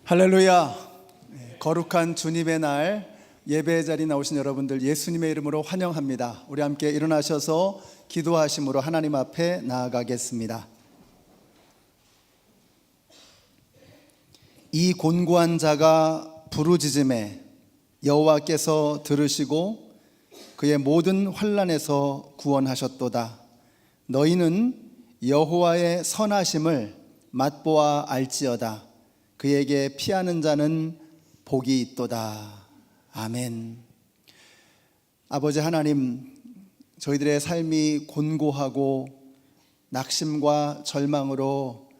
할렐루야. 거룩한 주님의 날 예배의 자리에 나오신 여러분들 예수님의 이름으로 환영합니다. 우리 함께 일어나셔서 기도하심으로 하나님 앞에 나아가겠습니다. 이 곤고한 자가 부르짖음에 여호와께서 들으시고 그의 모든 환난에서 구원하셨도다. 너희는 여호와의 선하심을 맛보아 알지어다. 그에게 피하는 자는 복이 있도다. 아멘. 아버지 하나님, 저희들의 삶이 곤고하고 낙심과 절망으로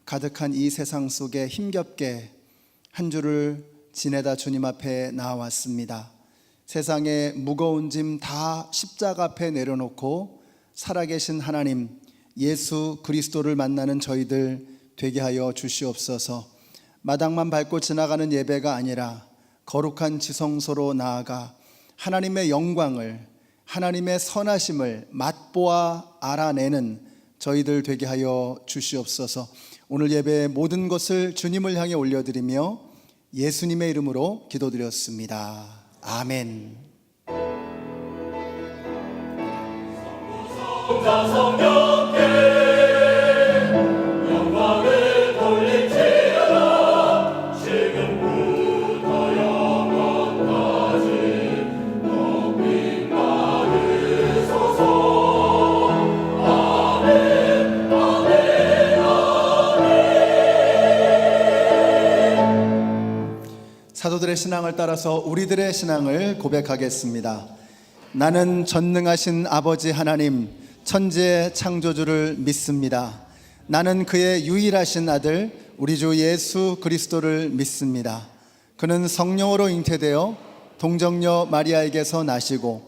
가득한 이 세상 속에 힘겹게 한 주를 지내다 주님 앞에 나왔습니다. 세상의 무거운 짐 다 십자가 앞에 내려놓고 살아계신 하나님 예수 그리스도를 만나는 저희들 되게 하여 주시옵소서. 마당만 밟고 지나가는 예배가 아니라 거룩한 지성소로 나아가 하나님의 영광을, 하나님의 선하심을 맛보아 알아내는 저희들 되게 하여 주시옵소서. 오늘 예배의 모든 것을 주님을 향해 올려드리며 예수님의 이름으로 기도드렸습니다. 아멘. 사도들의 신앙을 따라서 우리들의 신앙을 고백하겠습니다. 나는 전능하신 아버지 하나님 천지의 창조주를 믿습니다. 나는 그의 유일하신 아들 우리 주 예수 그리스도를 믿습니다. 그는 성령으로 잉태되어 동정녀 마리아에게서 나시고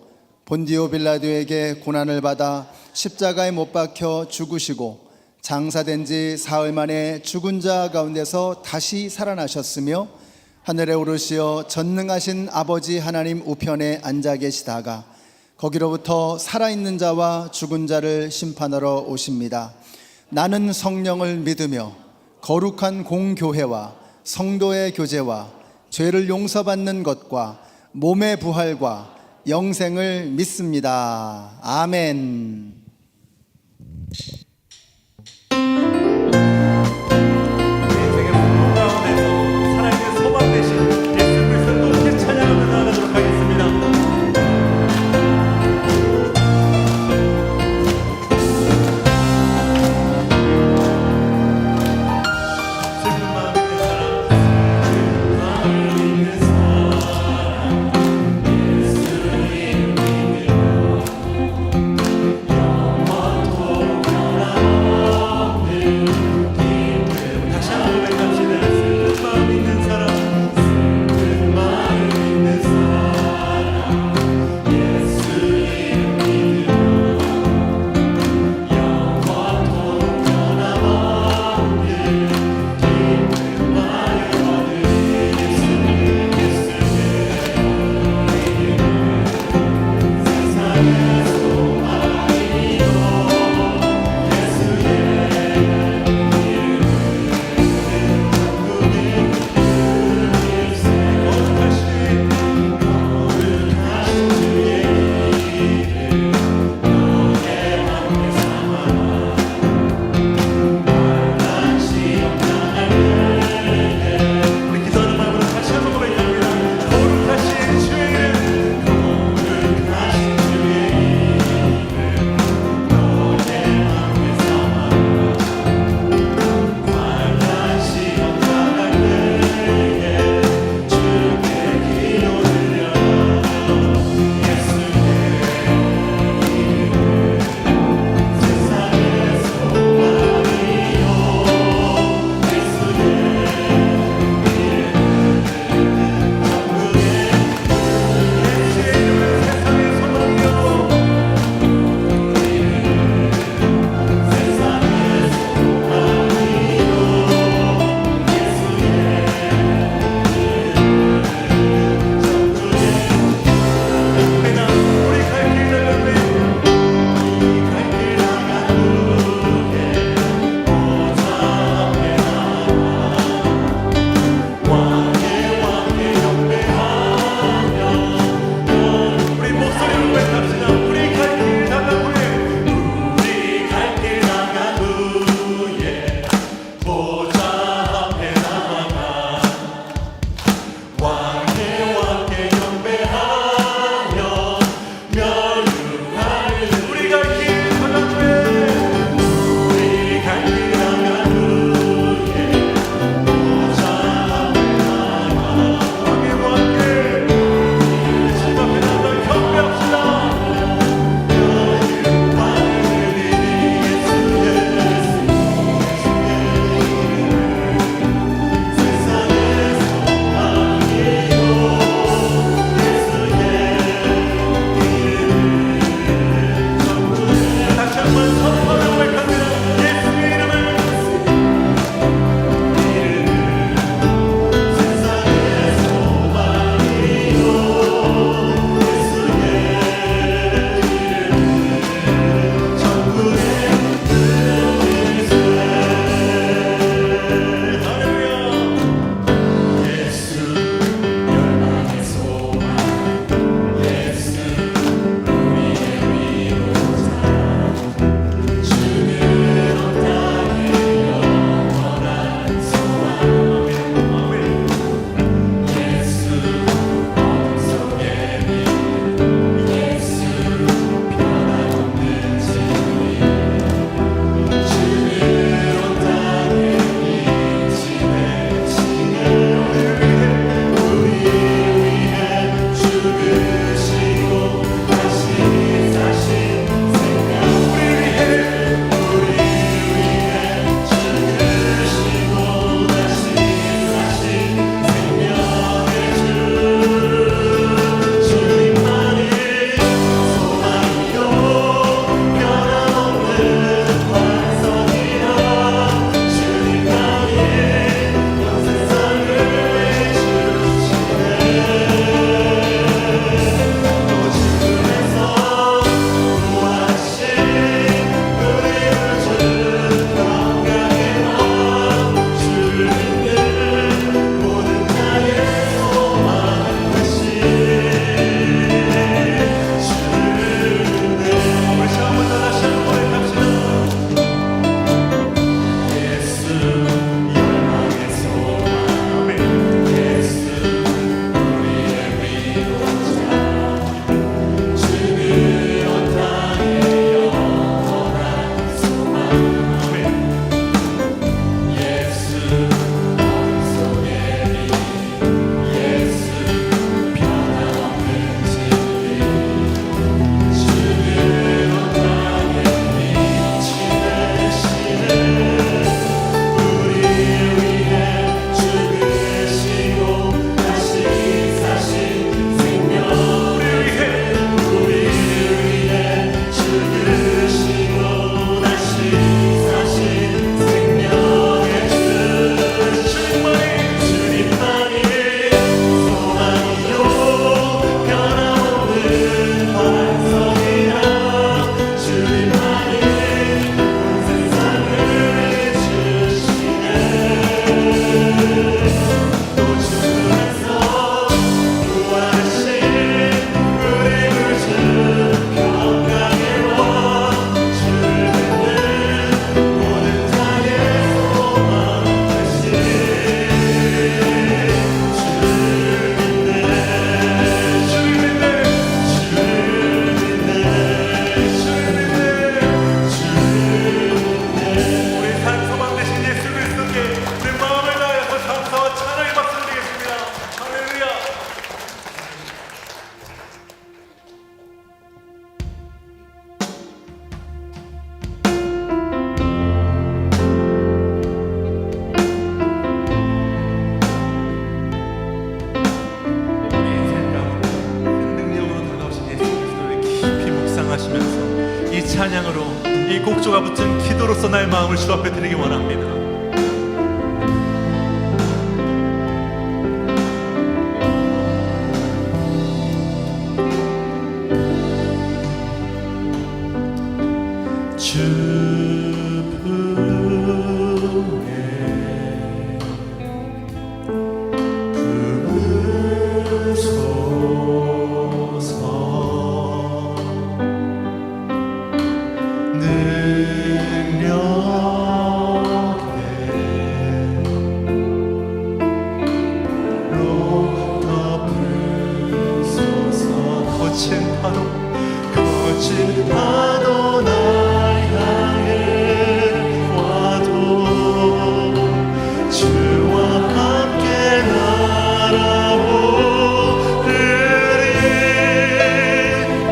본디오 빌라도에게 고난을 받아 십자가에 못 박혀 죽으시고 장사된 지 사흘 만에 죽은 자 가운데서 다시 살아나셨으며 하늘에 오르시어 전능하신 아버지 하나님 우편에 앉아 계시다가 거기로부터 살아있는 자와 죽은 자를 심판하러 오십니다. 나는 성령을 믿으며 거룩한 공교회와 성도의 교제와 죄를 용서받는 것과 몸의 부활과 영생을 믿습니다. 아멘. 찬양으로 이 곡조가 붙은 기도로서 나의 마음을 주 앞에 드리기 원합니다. 거친 파도 날 향해 와도 주와 함께 날아오르리.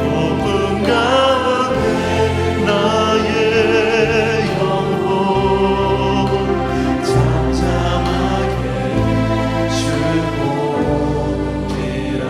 높은 가운데 나의 영혼 잠잠하게 주 보리라.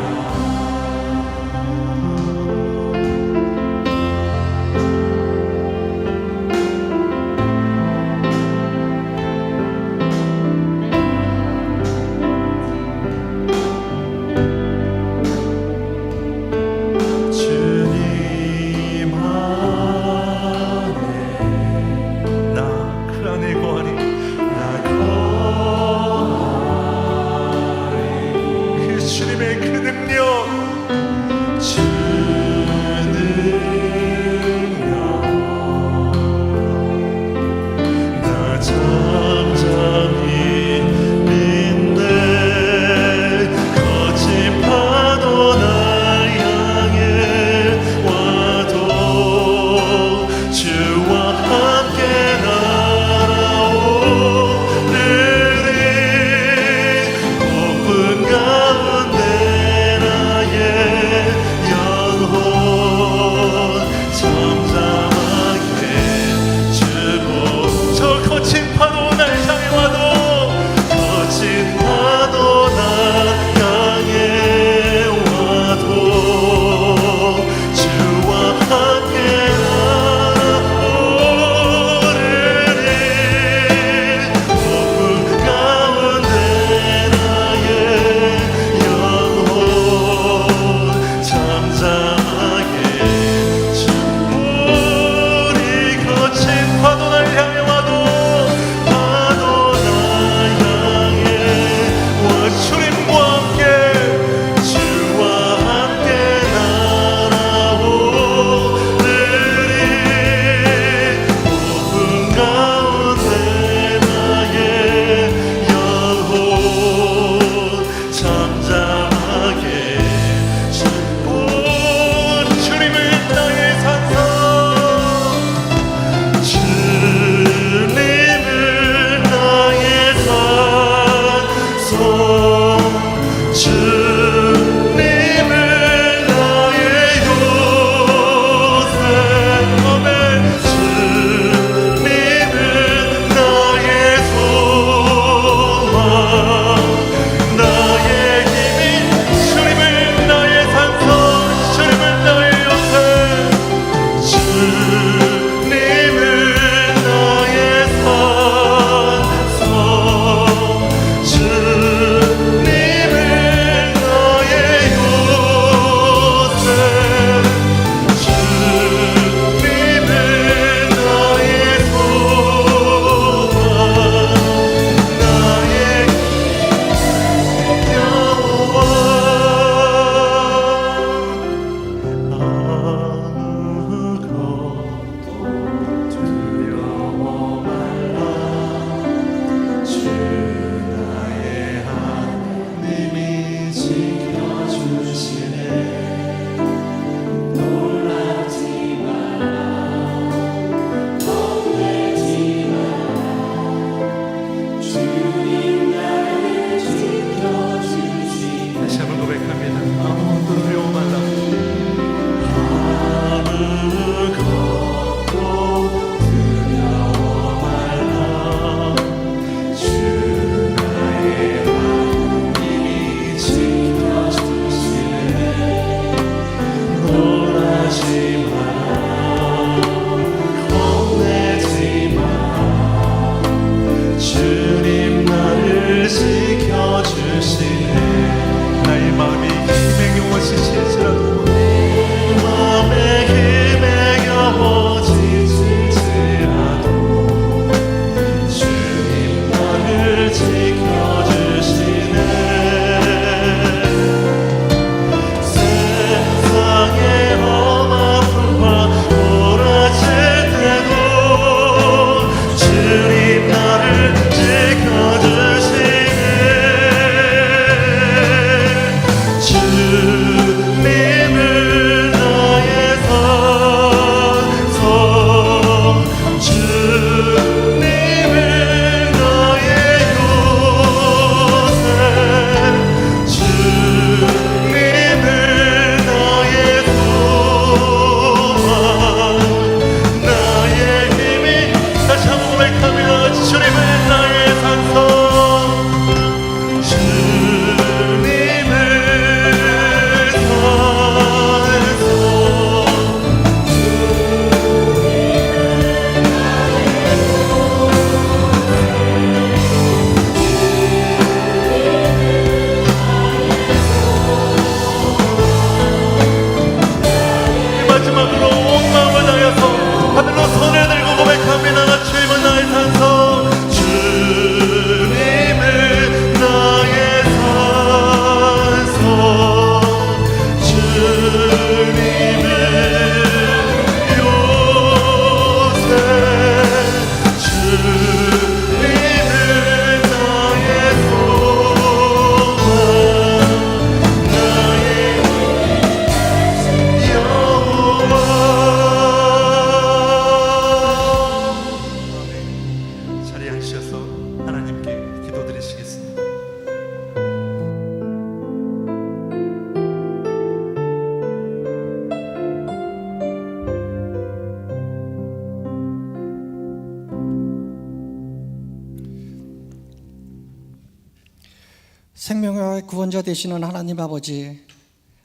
생명의 구원자 되시는 하나님 아버지,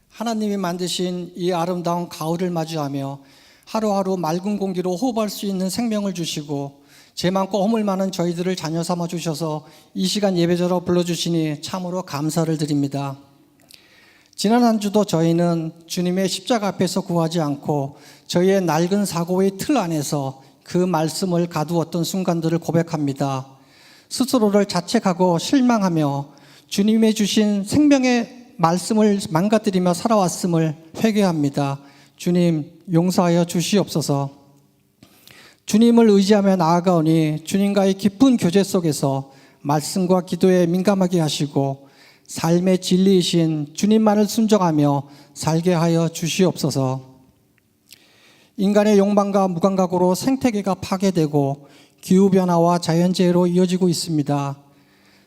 하나님이 만드신 이 아름다운 가을을 맞이하며 하루하루 맑은 공기로 호흡할 수 있는 생명을 주시고 죄 많고 허물 많은 저희들을 자녀 삼아 주셔서 이 시간 예배자로 불러주시니 참으로 감사를 드립니다. 지난 한 주도 저희는 주님의 십자가 앞에서 구하지 않고 저희의 낡은 사고의 틀 안에서 그 말씀을 가두었던 순간들을 고백합니다. 스스로를 자책하고 실망하며 주님의 주신 생명의 말씀을 망가뜨리며 살아왔음을 회개합니다. 주님 용서하여 주시옵소서. 주님을 의지하며 나아가오니 주님과의 깊은 교제 속에서 말씀과 기도에 민감하게 하시고 삶의 진리이신 주님만을 순종하며 살게 하여 주시옵소서. 인간의 욕망과 무감각으로 생태계가 파괴되고 기후변화와 자연재해로 이어지고 있습니다.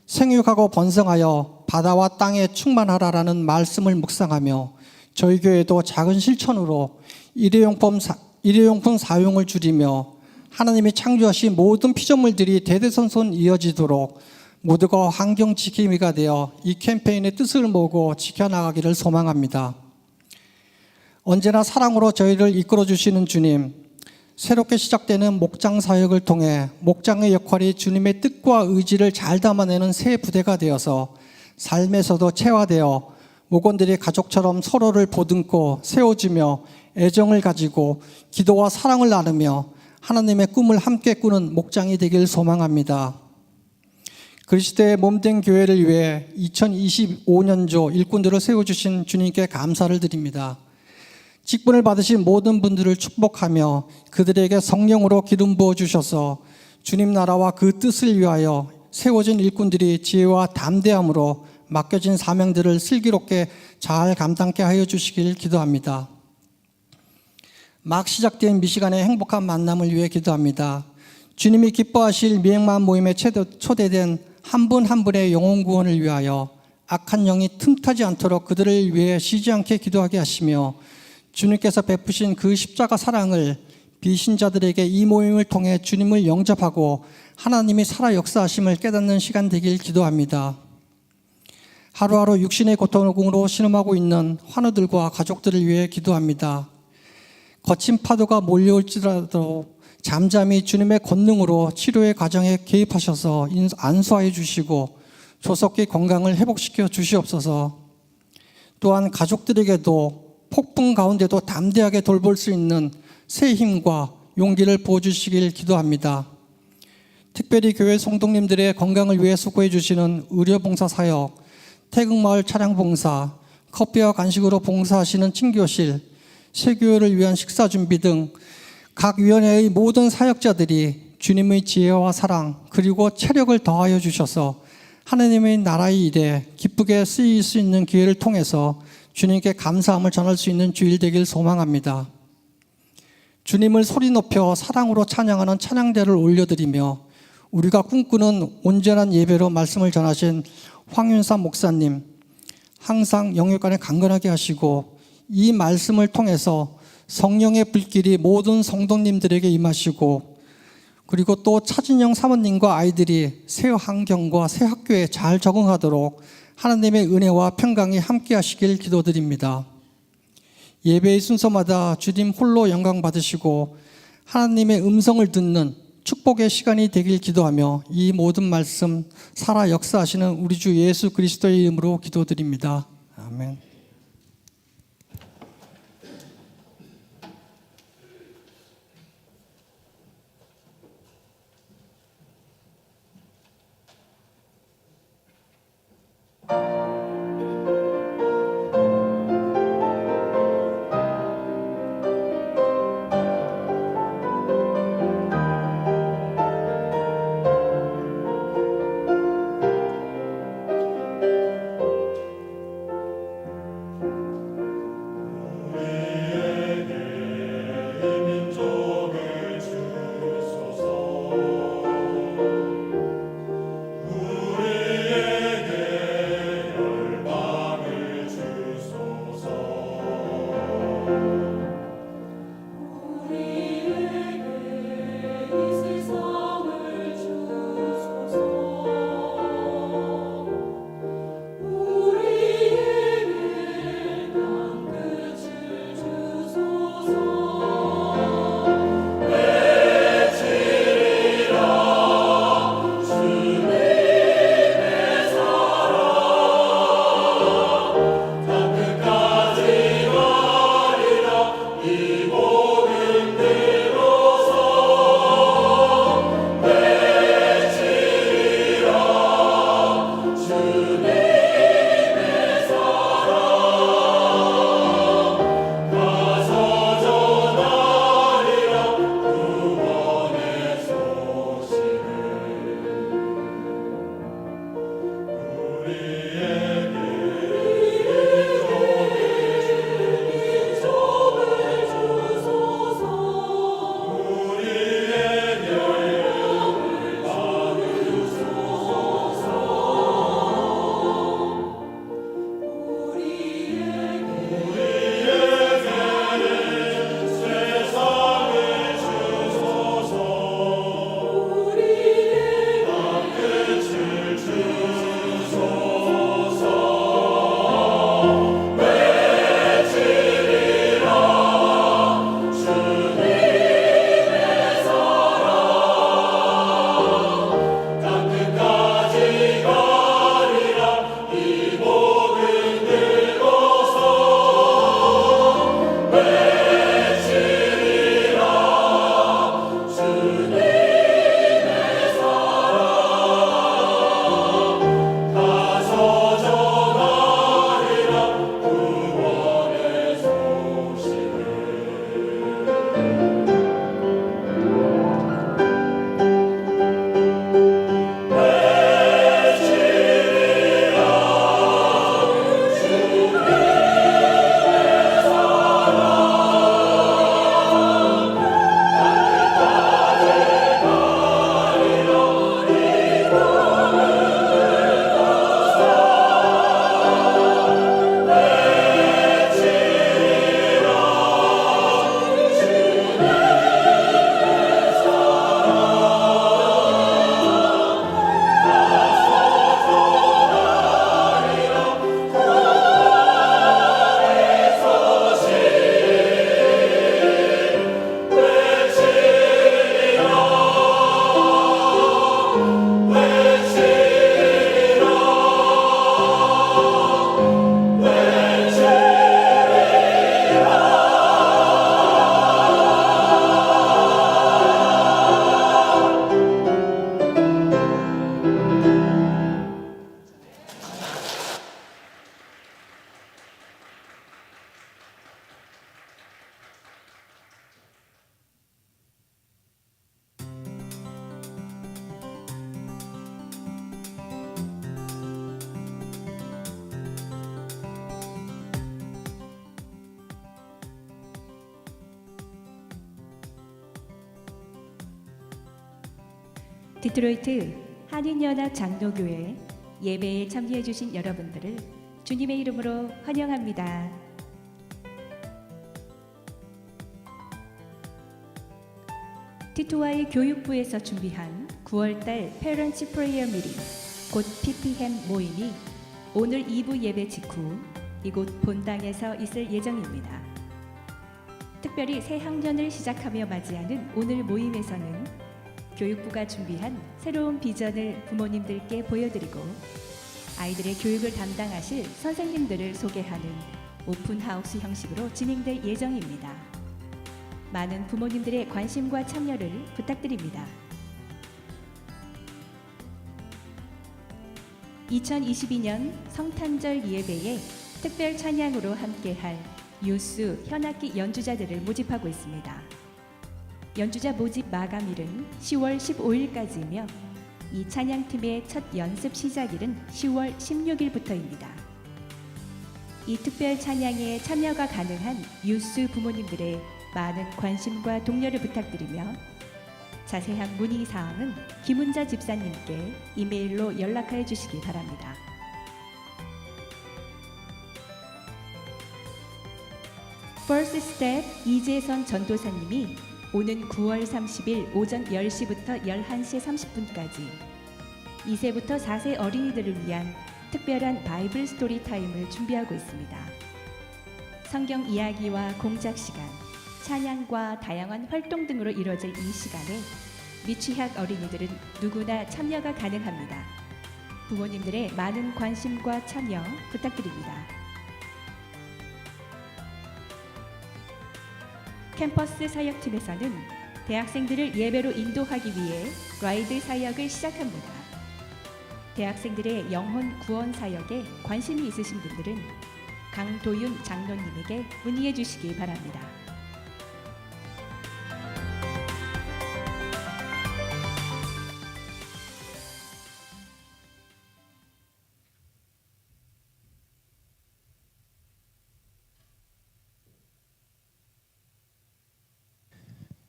생육하고 번성하여 바다와 땅에 충만하라라는 말씀을 묵상하며 저희 교회도 작은 실천으로 일회용품 사용을 줄이며 하나님이 창조하신 모든 피조물들이 대대손손 이어지도록 모두가 환경 지킴이가 되어 이 캠페인의 뜻을 모으고 지켜나가기를 소망합니다. 언제나 사랑으로 저희를 이끌어주시는 주님, 새롭게 시작되는 목장 사역을 통해 목장의 역할이 주님의 뜻과 의지를 잘 담아내는 새 부대가 되어서 삶에서도 체화되어 목원들이 가족처럼 서로를 보듬고 세워주며 애정을 가지고 기도와 사랑을 나누며 하나님의 꿈을 함께 꾸는 목장이 되길 소망합니다. 그리스도의 몸된 교회를 위해 2025년조 일꾼들을 세워주신 주님께 감사를 드립니다. 직분을 받으신 모든 분들을 축복하며 그들에게 성령으로 기름 부어주셔서 주님 나라와 그 뜻을 위하여 세워진 일꾼들이 지혜와 담대함으로 맡겨진 사명들을 슬기롭게 잘 감당케 하여 주시길 기도합니다. 막 시작된 미시간의 행복한 만남을 위해 기도합니다. 주님이 기뻐하실 미행만 모임에 초대된 한 분 한 분의 영혼 구원을 위하여 악한 영이 틈타지 않도록 그들을 위해 쉬지 않게 기도하게 하시며 주님께서 베푸신 그 십자가 사랑을 비신자들에게 이 모임을 통해 주님을 영접하고 하나님이 살아 역사하심을 깨닫는 시간 되길 기도합니다. 하루하루 육신의 고통으로 신음하고 있는 환우들과 가족들을 위해 기도합니다. 거친 파도가 몰려올지라도 잠잠히 주님의 권능으로 치료의 과정에 개입하셔서 안수하여 주시고 조속히 건강을 회복시켜 주시옵소서. 또한 가족들에게도 폭풍 가운데도 담대하게 돌볼 수 있는 새 힘과 용기를 부어주시길 기도합니다. 특별히 교회 성도님들의 건강을 위해 수고해 주시는 의료봉사 사역, 태극마을 차량봉사, 커피와 간식으로 봉사하시는 친교실, 새교회를 위한 식사 준비 등 각 위원회의 모든 사역자들이 주님의 지혜와 사랑 그리고 체력을 더하여 주셔서 하나님의 나라의 일에 기쁘게 쓰일 수 있는 기회를 통해서 주님께 감사함을 전할 수 있는 주일 되길 소망합니다. 주님을 소리 높여 사랑으로 찬양하는 찬양대를 올려드리며 우리가 꿈꾸는 온전한 예배로 말씀을 전하신 황윤삼 목사님, 항상 영육간에 강건하게 하시고 이 말씀을 통해서 성령의 불길이 모든 성도님들에게 임하시고 그리고 또 차진영 사모님과 아이들이 새 환경과 새 학교에 잘 적응하도록 하나님의 은혜와 평강이 함께 하시길 기도드립니다. 예배의 순서마다 주님 홀로 영광 받으시고 하나님의 음성을 듣는 축복의 시간이 되길 기도하며 이 모든 말씀 살아 역사하시는 우리 주 예수 그리스도의 이름으로 기도드립니다. 아멘. 디트로이트 한인연합 장로교회 예배에 참여해 주신 여러분들을 주님의 이름으로 환영합니다. 티토와의 교육부에서 준비한 9월달 페런츠 프레이어 미팅, 곧 PPM 모임이 오늘 2부 예배 직후 이곳 본당에서 있을 예정입니다. 특별히 새 학년을 시작하며 맞이하는 오늘 모임에서는 교육부가 준비한 새로운 비전을 부모님들께 보여드리고 아이들의 교육을 담당하실 선생님들을 소개하는 오픈하우스 형식으로 진행될 예정입니다. 많은 부모님들의 관심과 참여를 부탁드립니다. 2022년 성탄절 예배에 특별 찬양으로 함께할 유스 현악기 연주자들을 모집하고 있습니다. 연주자 모집 마감일은 10월 15일까지이며 이 찬양팀의 첫 연습 시작일은 10월 16일부터입니다. 이 특별 찬양에 참여가 가능한 유스 부모님들의 많은 관심과 독려를 부탁드리며 자세한 문의사항은 김은자 집사님께 이메일로 연락하여 주시기 바랍니다. First Step 이재선 전도사님이 오는 9월 30일 오전 10시부터 11시 30분까지 2세부터 4세 어린이들을 위한 특별한 바이블 스토리 타임을 준비하고 있습니다. 성경 이야기와 공작 시간, 찬양과 다양한 활동 등으로 이루어질 이 시간에 미취학 어린이들은 누구나 참여가 가능합니다. 부모님들의 많은 관심과 참여 부탁드립니다. 캠퍼스 사역팀에서는 대학생들을 예배로 인도하기 위해 라이드 사역을 시작합니다. 대학생들의 영혼 구원 사역에 관심이 있으신 분들은 강도윤 장로님에게 문의해 주시기 바랍니다.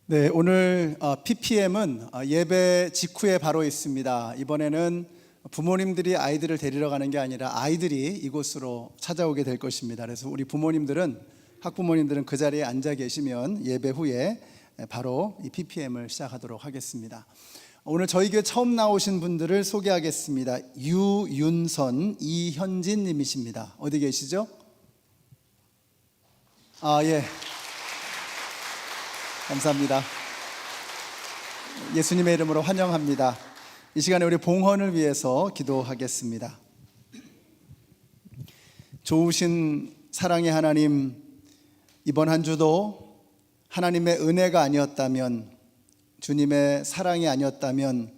네, 오늘 PPM은 예배 직후에 바로 있습니다. 이번에는 부모님들이 아이들을 데리러 가는 게 아니라 아이들이 이곳으로 찾아오게 될 것입니다. 그래서 우리 부모님들은, 학부모님들은 그 자리에 앉아 계시면 예배 후에 바로 이 PPM을 시작하도록 하겠습니다. 오늘 저희 교회 처음 나오신 분들을 소개하겠습니다. 유윤선, 이현진 님이십니다. 어디 계시죠? 예. 감사합니다. 예수님의 이름으로 환영합니다. 이 시간에 우리 봉헌을 위해서 기도하겠습니다. 좋으신 사랑의 하나님, 이번 한 주도 하나님의 은혜가 아니었다면, 주님의 사랑이 아니었다면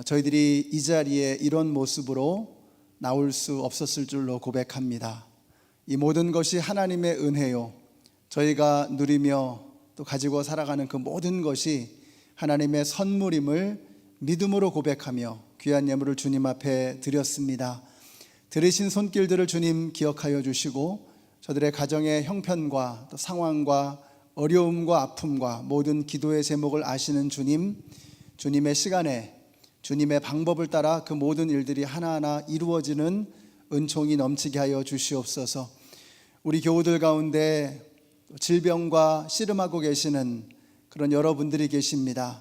저희들이 이 자리에 이런 모습으로 나올 수 없었을 줄로 고백합니다. 이 모든 것이 하나님의 은혜요, 저희가 누리며 또 가지고 살아가는 그 모든 것이 하나님의 선물임을 믿음으로 고백하며 귀한 예물을 주님 앞에 드렸습니다. 들으신 손길들을 주님 기억하여 주시고 저들의 가정의 형편과 또 상황과 어려움과 아픔과 모든 기도의 제목을 아시는 주님, 주님의 시간에 주님의 방법을 따라 그 모든 일들이 하나하나 이루어지는 은총이 넘치게 하여 주시옵소서. 우리 교우들 가운데 질병과 씨름하고 계시는 그런 여러분들이 계십니다.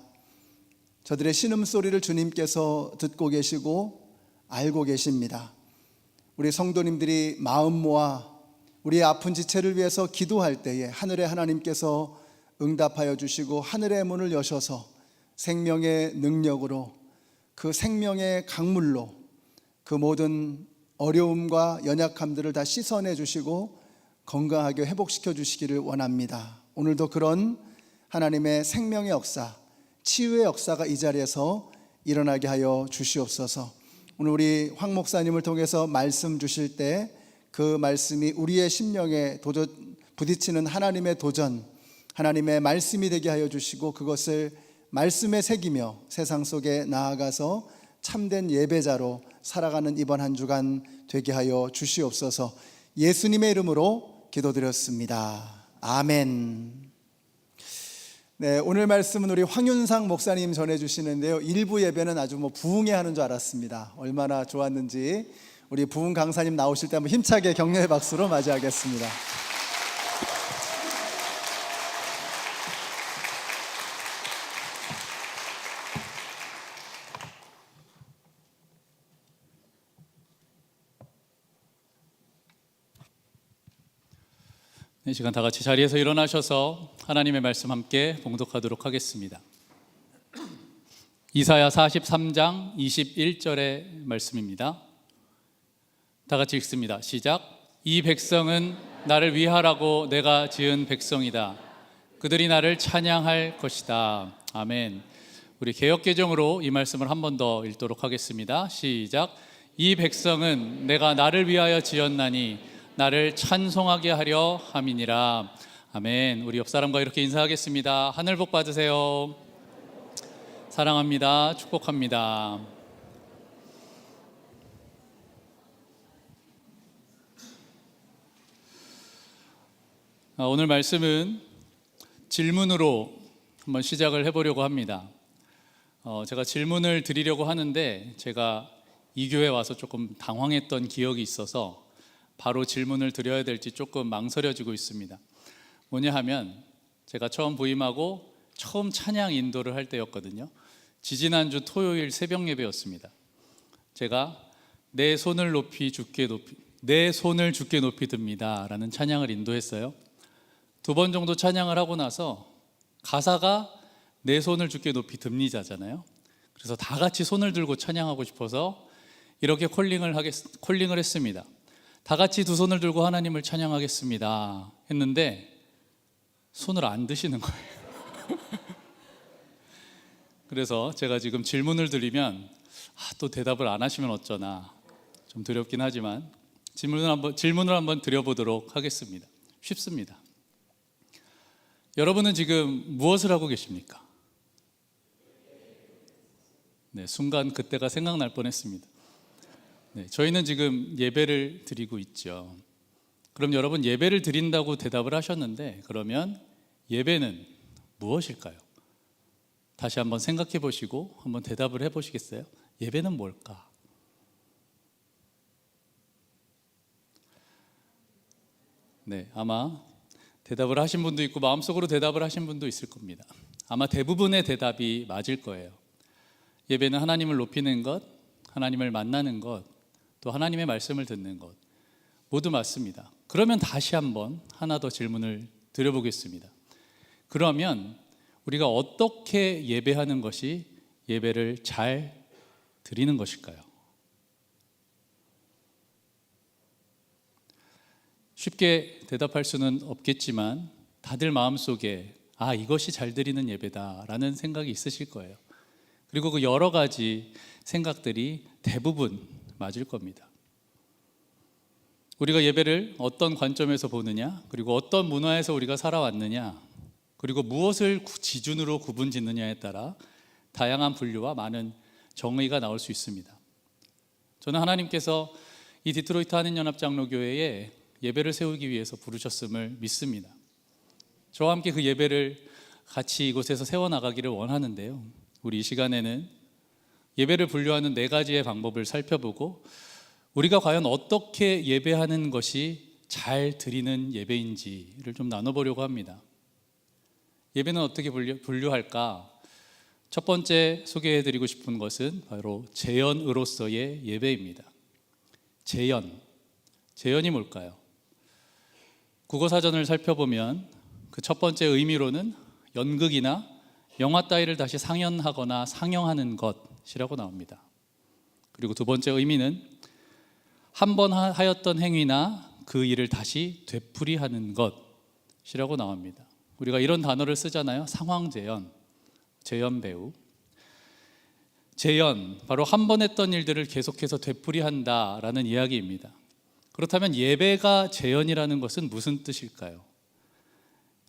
저들의 신음소리를 주님께서 듣고 계시고 알고 계십니다. 우리 성도님들이 마음 모아 우리의 아픈 지체를 위해서 기도할 때에 하늘의 하나님께서 응답하여 주시고 하늘의 문을 여셔서 생명의 능력으로, 그 생명의 강물로 그 모든 어려움과 연약함들을 다 씻어내 주시고 건강하게 회복시켜 주시기를 원합니다. 오늘도 그런 하나님의 생명의 역사, 치유의 역사가 이 자리에서 일어나게 하여 주시옵소서. 오늘 우리 황 목사님을 통해서 말씀 주실 때 그 말씀이 우리의 심령에 부딪히는 하나님의 도전, 하나님의 말씀이 되게 하여 주시고 그것을 말씀에 새기며 세상 속에 나아가서 참된 예배자로 살아가는 이번 한 주간 되게 하여 주시옵소서. 예수님의 이름으로 기도드렸습니다. 아멘. 네, 오늘 말씀은 우리 황윤상 목사님 전해주시는데요. 일부 예배는 아주 부흥회하는 줄 알았습니다. 얼마나 좋았는지 우리 부흥 강사님 나오실 때 한번 힘차게 격려의 박수로 맞이하겠습니다. 이 시간 다 같이 자리에서 일어나셔서 하나님의 말씀 함께 봉독하도록 하겠습니다. 이사야 43장 21절의 말씀입니다. 다 같이 읽습니다. 시작. 이 백성은 나를 위하라고 내가 지은 백성이다. 그들이 나를 찬양할 것이다. 아멘. 우리 개역개정으로 이 말씀을 한 번 더 읽도록 하겠습니다. 시작. 이 백성은 내가 나를 위하여 지었나니 나를 찬송하게 하려 함이니라. 아멘. 우리 옆 사람과 이렇게 인사하겠습니다. 하늘 복 받으세요. 사랑합니다. 축복합니다. 오늘 말씀은 질문으로 한번 시작을 해보려고 합니다. 제가 질문을 드리려고 하는데 제가 이 교회에 와서 조금 당황했던 기억이 있어서 바로 질문을 드려야 될지 조금 망설여지고 있습니다. 뭐냐 하면 제가 처음 부임하고 처음 찬양 인도를 할 때였거든요. 지지난주 토요일 새벽 예배였습니다. 제가 내 손을 주께 높이 듭니다 라는 찬양을 인도했어요. 2번 정도 찬양을 하고 나서 가사가 내 손을 주께 높이 듭니다잖아요. 그래서 다 같이 손을 들고 찬양하고 싶어서 이렇게 콜링을 했습니다. 다 같이 두 손을 들고 하나님을 찬양하겠습니다 했는데 손을 안 드시는 거예요. 그래서 제가 지금 질문을 드리면 또 대답을 안 하시면 어쩌나 좀 두렵긴 하지만 질문을 한번 드려보도록 하겠습니다. 쉽습니다. 여러분은 지금 무엇을 하고 계십니까? 네, 순간 그때가 생각날 뻔했습니다. 네, 저희는 지금 예배를 드리고 있죠. 그럼 여러분 예배를 드린다고 대답을 하셨는데 그러면 예배는 무엇일까요? 다시 한번 생각해 보시고 한번 대답을 해 보시겠어요? 예배는 뭘까? 네, 아마 대답을 하신 분도 있고 마음속으로 대답을 하신 분도 있을 겁니다. 아마 대부분의 대답이 맞을 거예요. 예배는 하나님을 높이는 것, 하나님을 만나는 것, 또 하나님의 말씀을 듣는 것 모두 맞습니다. 그러면 다시 한번 하나 더 질문을 드려보겠습니다. 그러면 우리가 어떻게 예배하는 것이 예배를 잘 드리는 것일까요? 쉽게 대답할 수는 없겠지만 다들 마음속에 이것이 잘 드리는 예배다라는 생각이 있으실 거예요. 그리고 그 여러 가지 생각들이 대부분 맞을 겁니다. 우리가 예배를 어떤 관점에서 보느냐, 그리고 어떤 문화에서 우리가 살아왔느냐, 그리고 무엇을 기준으로 구분 짓느냐에 따라 다양한 분류와 많은 정의가 나올 수 있습니다. 저는 하나님께서 이 디트로이트 한인연합장로교회에 예배를 세우기 위해서 부르셨음을 믿습니다. 저와 함께 그 예배를 같이 이곳에서 세워나가기를 원하는데요. 우리 이 시간에는 예배를 분류하는 4가지의 방법을 살펴보고 우리가 과연 어떻게 예배하는 것이 잘 드리는 예배인지를 좀 나눠보려고 합니다. 예배는 어떻게 분류할까? 첫 번째 소개해드리고 싶은 것은 바로 재연으로서의 예배입니다. 재연이 뭘까요? 국어사전을 살펴보면 그 첫 번째 의미로는 연극이나 영화 따위를 다시 상연하거나 상영하는 것이라고 나옵니다. 그리고 두 번째 의미는 한 번 하였던 행위나 그 일을 다시 되풀이하는 것이라고 나옵니다. 우리가 이런 단어를 쓰잖아요. 상황재연, 재연배우. 재연, 바로 한 번 했던 일들을 계속해서 되풀이한다라는 이야기입니다. 그렇다면 예배가 재연이라는 것은 무슨 뜻일까요?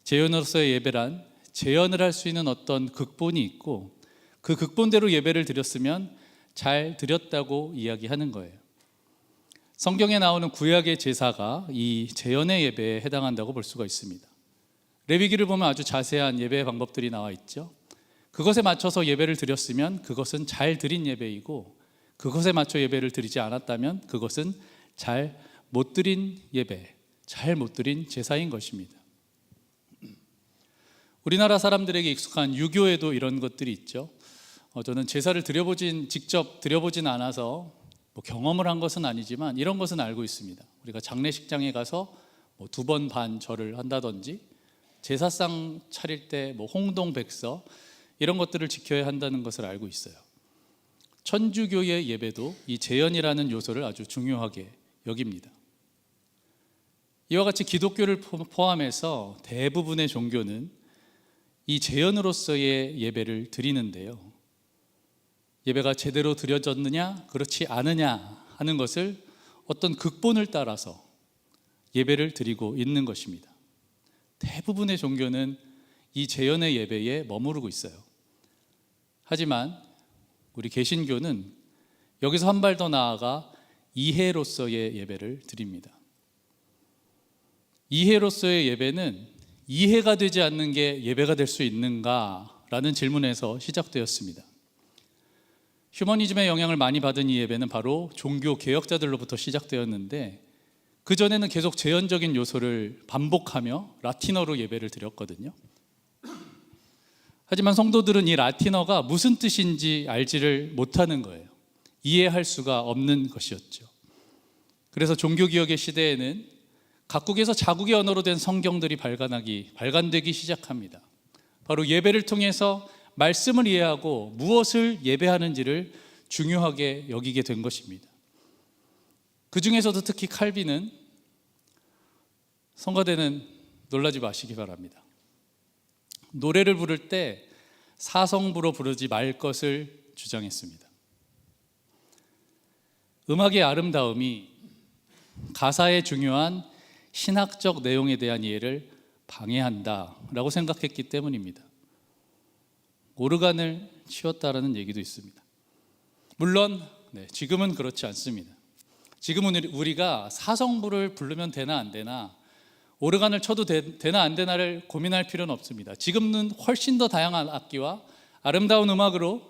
재연으로서의 예배란 재연을 할 수 있는 어떤 극본이 있고 그 극본대로 예배를 드렸으면 잘 드렸다고 이야기하는 거예요. 성경에 나오는 구약의 제사가 이 재연의 예배에 해당한다고 볼 수가 있습니다. 레위기를 보면 아주 자세한 예배의 방법들이 나와 있죠. 그것에 맞춰서 예배를 드렸으면 그것은 잘 드린 예배이고, 그것에 맞춰 예배를 드리지 않았다면 그것은 잘 못 드린 예배, 잘 못 드린 제사인 것입니다. 우리나라 사람들에게 익숙한 유교에도 이런 것들이 있죠. 저는 제사를 직접 드려보진 않아서 경험을 한 것은 아니지만 이런 것은 알고 있습니다. 우리가 장례식장에 가서 2번 반 절을 한다든지, 제사상 차릴 때 홍동백서 이런 것들을 지켜야 한다는 것을 알고 있어요. 천주교의 예배도 이 제연이라는 요소를 아주 중요하게 여깁니다. 이와 같이 기독교를 포함해서 대부분의 종교는 이 제연으로서의 예배를 드리는데요, 예배가 제대로 드려졌느냐 그렇지 않느냐 하는 것을 어떤 극본을 따라서 예배를 드리고 있는 것입니다. 대부분의 종교는 이 제연의 예배에 머무르고 있어요. 하지만 우리 개신교는 여기서 한 발 더 나아가 이해로서의 예배를 드립니다. 이해로서의 예배는 이해가 되지 않는 게 예배가 될 수 있는가라는 질문에서 시작되었습니다. 휴머니즘의 영향을 많이 받은 이 예배는 바로 종교 개혁자들로부터 시작되었는데, 그전에는 계속 제연적인 요소를 반복하며 라틴어로 예배를 드렸거든요. 하지만 성도들은 이 라틴어가 무슨 뜻인지 알지를 못하는 거예요. 이해할 수가 없는 것이었죠. 그래서 종교개혁의 시대에는 각국에서 자국의 언어로 된 성경들이 발간되기 시작합니다. 바로 예배를 통해서 말씀을 이해하고 무엇을 예배하는지를 중요하게 여기게 된 것입니다. 그 중에서도 특히 칼빈은, 성가대는 놀라지 마시기 바랍니다, 노래를 부를 때 사성부로 부르지 말 것을 주장했습니다. 음악의 아름다움이 가사의 중요한 신학적 내용에 대한 이해를 방해한다라고 생각했기 때문입니다. 오르간을 치웠다라는 얘기도 있습니다. 물론 지금은 그렇지 않습니다. 지금은 우리가 사성부를 부르면 되나 안 되나, 오르간을 쳐도 되나 안 되나를 고민할 필요는 없습니다. 지금은 훨씬 더 다양한 악기와 아름다운 음악으로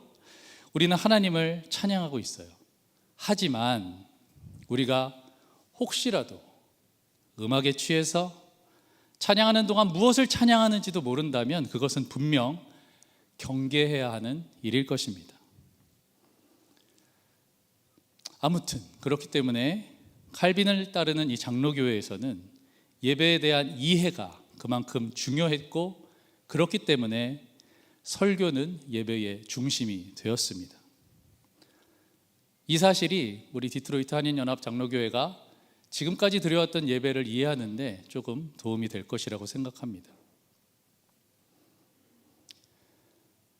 우리는 하나님을 찬양하고 있어요. 하지만 우리가 혹시라도 음악에 취해서 찬양하는 동안 무엇을 찬양하는지도 모른다면 그것은 분명 경계해야 하는 일일 것입니다. 아무튼 그렇기 때문에 칼빈을 따르는 이 장로교회에서는 예배에 대한 이해가 그만큼 중요했고, 그렇기 때문에 설교는 예배의 중심이 되었습니다. 이 사실이 우리 디트로이트 한인연합 장로교회가 지금까지 드려왔던 예배를 이해하는데 조금 도움이 될 것이라고 생각합니다.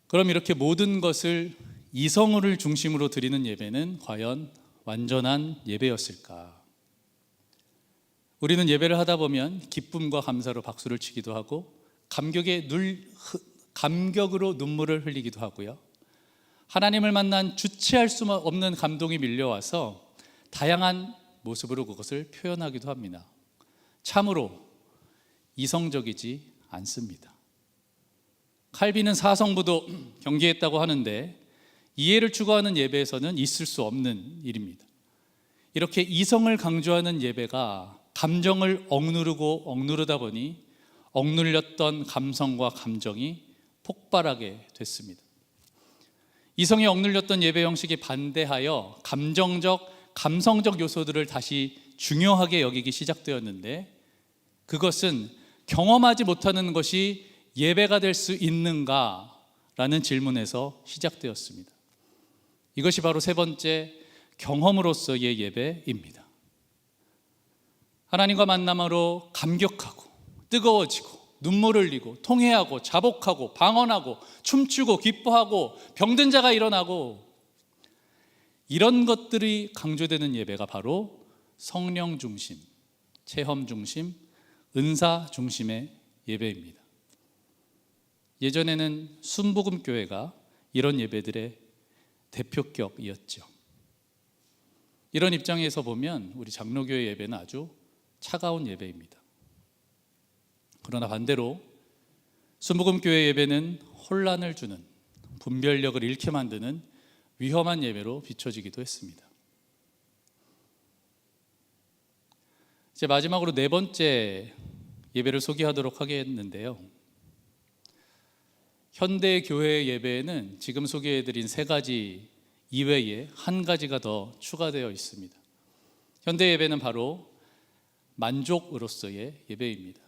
그럼 이렇게 모든 것을 이성을 중심으로 드리는 예배는 과연 완전한 예배였을까? 우리는 예배를 하다 보면 기쁨과 감사로 박수를 치기도 하고, 감격으로 눈물을 흘리기도 하고요, 하나님을 만난 주체할 수 없는 감동이 밀려와서 다양한 모습으로 그것을 표현하기도 합니다. 참으로 이성적이지 않습니다. 칼빈은 사성부도 경계했다고 하는데, 이해를 추구하는 예배에서는 있을 수 없는 일입니다. 이렇게 이성을 강조하는 예배가 감정을 억누르다 보니 억눌렸던 감성과 감정이 폭발하게 됐습니다. 이성이 억눌렸던 예배 형식에 반대하여 감성적 요소들을 다시 중요하게 여기기 시작되었는데, 그것은 경험하지 못하는 것이 예배가 될 수 있는가라는 질문에서 시작되었습니다. 이것이 바로 세 번째 경험으로서의 예배입니다. 하나님과 만남으로 감격하고 뜨거워지고 눈물을 흘리고 통회하고 자복하고 방언하고 춤추고 기뻐하고 병든 자가 일어나고, 이런 것들이 강조되는 예배가 바로 성령 중심, 체험 중심, 은사 중심의 예배입니다. 예전에는 순복음교회가 이런 예배들의 대표격이었죠. 이런 입장에서 보면 우리 장로교회 예배는 아주 차가운 예배입니다. 그러나 반대로 순복음교회 예배는 혼란을 주는, 분별력을 잃게 만드는 위험한 예배로 비춰지기도 했습니다. 이제 마지막으로 네 번째 예배를 소개하도록 하겠는데요. 현대 교회 예배에는 지금 소개해드린 세 가지 이외에 한 가지가 더 추가되어 있습니다. 현대 예배는 바로 만족으로서의 예배입니다.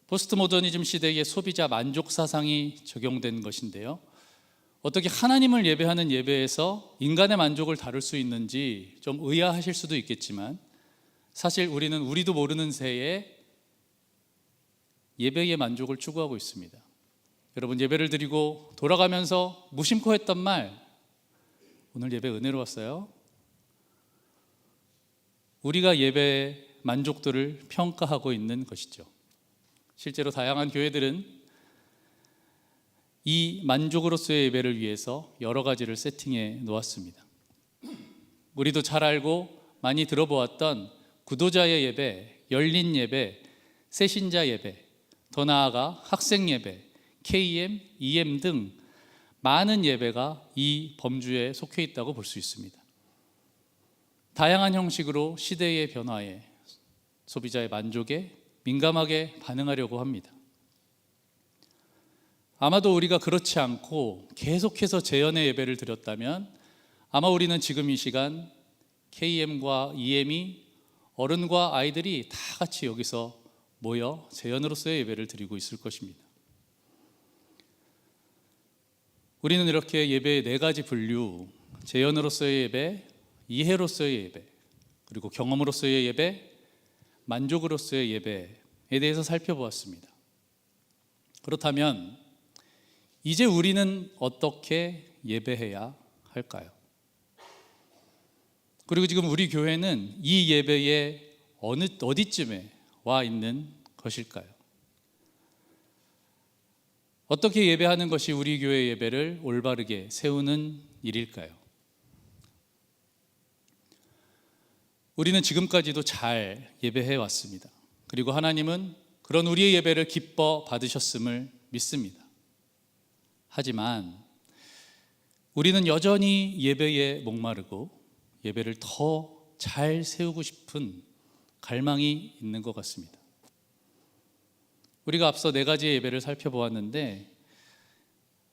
포스트 모더니즘 시대의 소비자 만족 사상이 적용된 것인데요. 어떻게 하나님을 예배하는 예배에서 인간의 만족을 다룰 수 있는지 좀 의아하실 수도 있겠지만, 사실 우리는 우리도 모르는 새에 예배의 만족을 추구하고 있습니다. 여러분, 예배를 드리고 돌아가면서 무심코 했던 말, 오늘 예배 은혜로웠어요? 우리가 예배의 만족도를 평가하고 있는 것이죠. 실제로 다양한 교회들은 이 만족으로서의 예배를 위해서 여러 가지를 세팅해 놓았습니다. 우리도 잘 알고 많이 들어보았던 구도자의 예배, 열린 예배, 새신자 예배, 더 나아가 학생 예배, KM, EM 등 많은 예배가 이 범주에 속해 있다고 볼 수 있습니다. 다양한 형식으로 시대의 변화에, 소비자의 만족에 민감하게 반응하려고 합니다. 아마도 우리가 그렇지 않고 계속해서 재연의 예배를 드렸다면 아마 우리는 지금 이 시간 KM과 EM이 어른과 아이들이 다 같이 여기서 모여 재연으로서의 예배를 드리고 있을 것입니다. 우리는 이렇게 예배의 네 가지 분류, 재연으로서의 예배, 이해로서의 예배, 그리고 경험으로서의 예배, 만족으로서의 예배에 대해서 살펴보았습니다. 그렇다면 이제 우리는 어떻게 예배해야 할까요? 그리고 지금 우리 교회는 이 예배의 어디쯤에 와 있는 것일까요? 어떻게 예배하는 것이 우리 교회 예배를 올바르게 세우는 일일까요? 우리는 지금까지도 잘 예배해 왔습니다. 그리고 하나님은 그런 우리의 예배를 기뻐 받으셨음을 믿습니다. 하지만 우리는 여전히 예배에 목마르고 예배를 더 잘 세우고 싶은 갈망이 있는 것 같습니다. 우리가 앞서 네 가지의 예배를 살펴보았는데,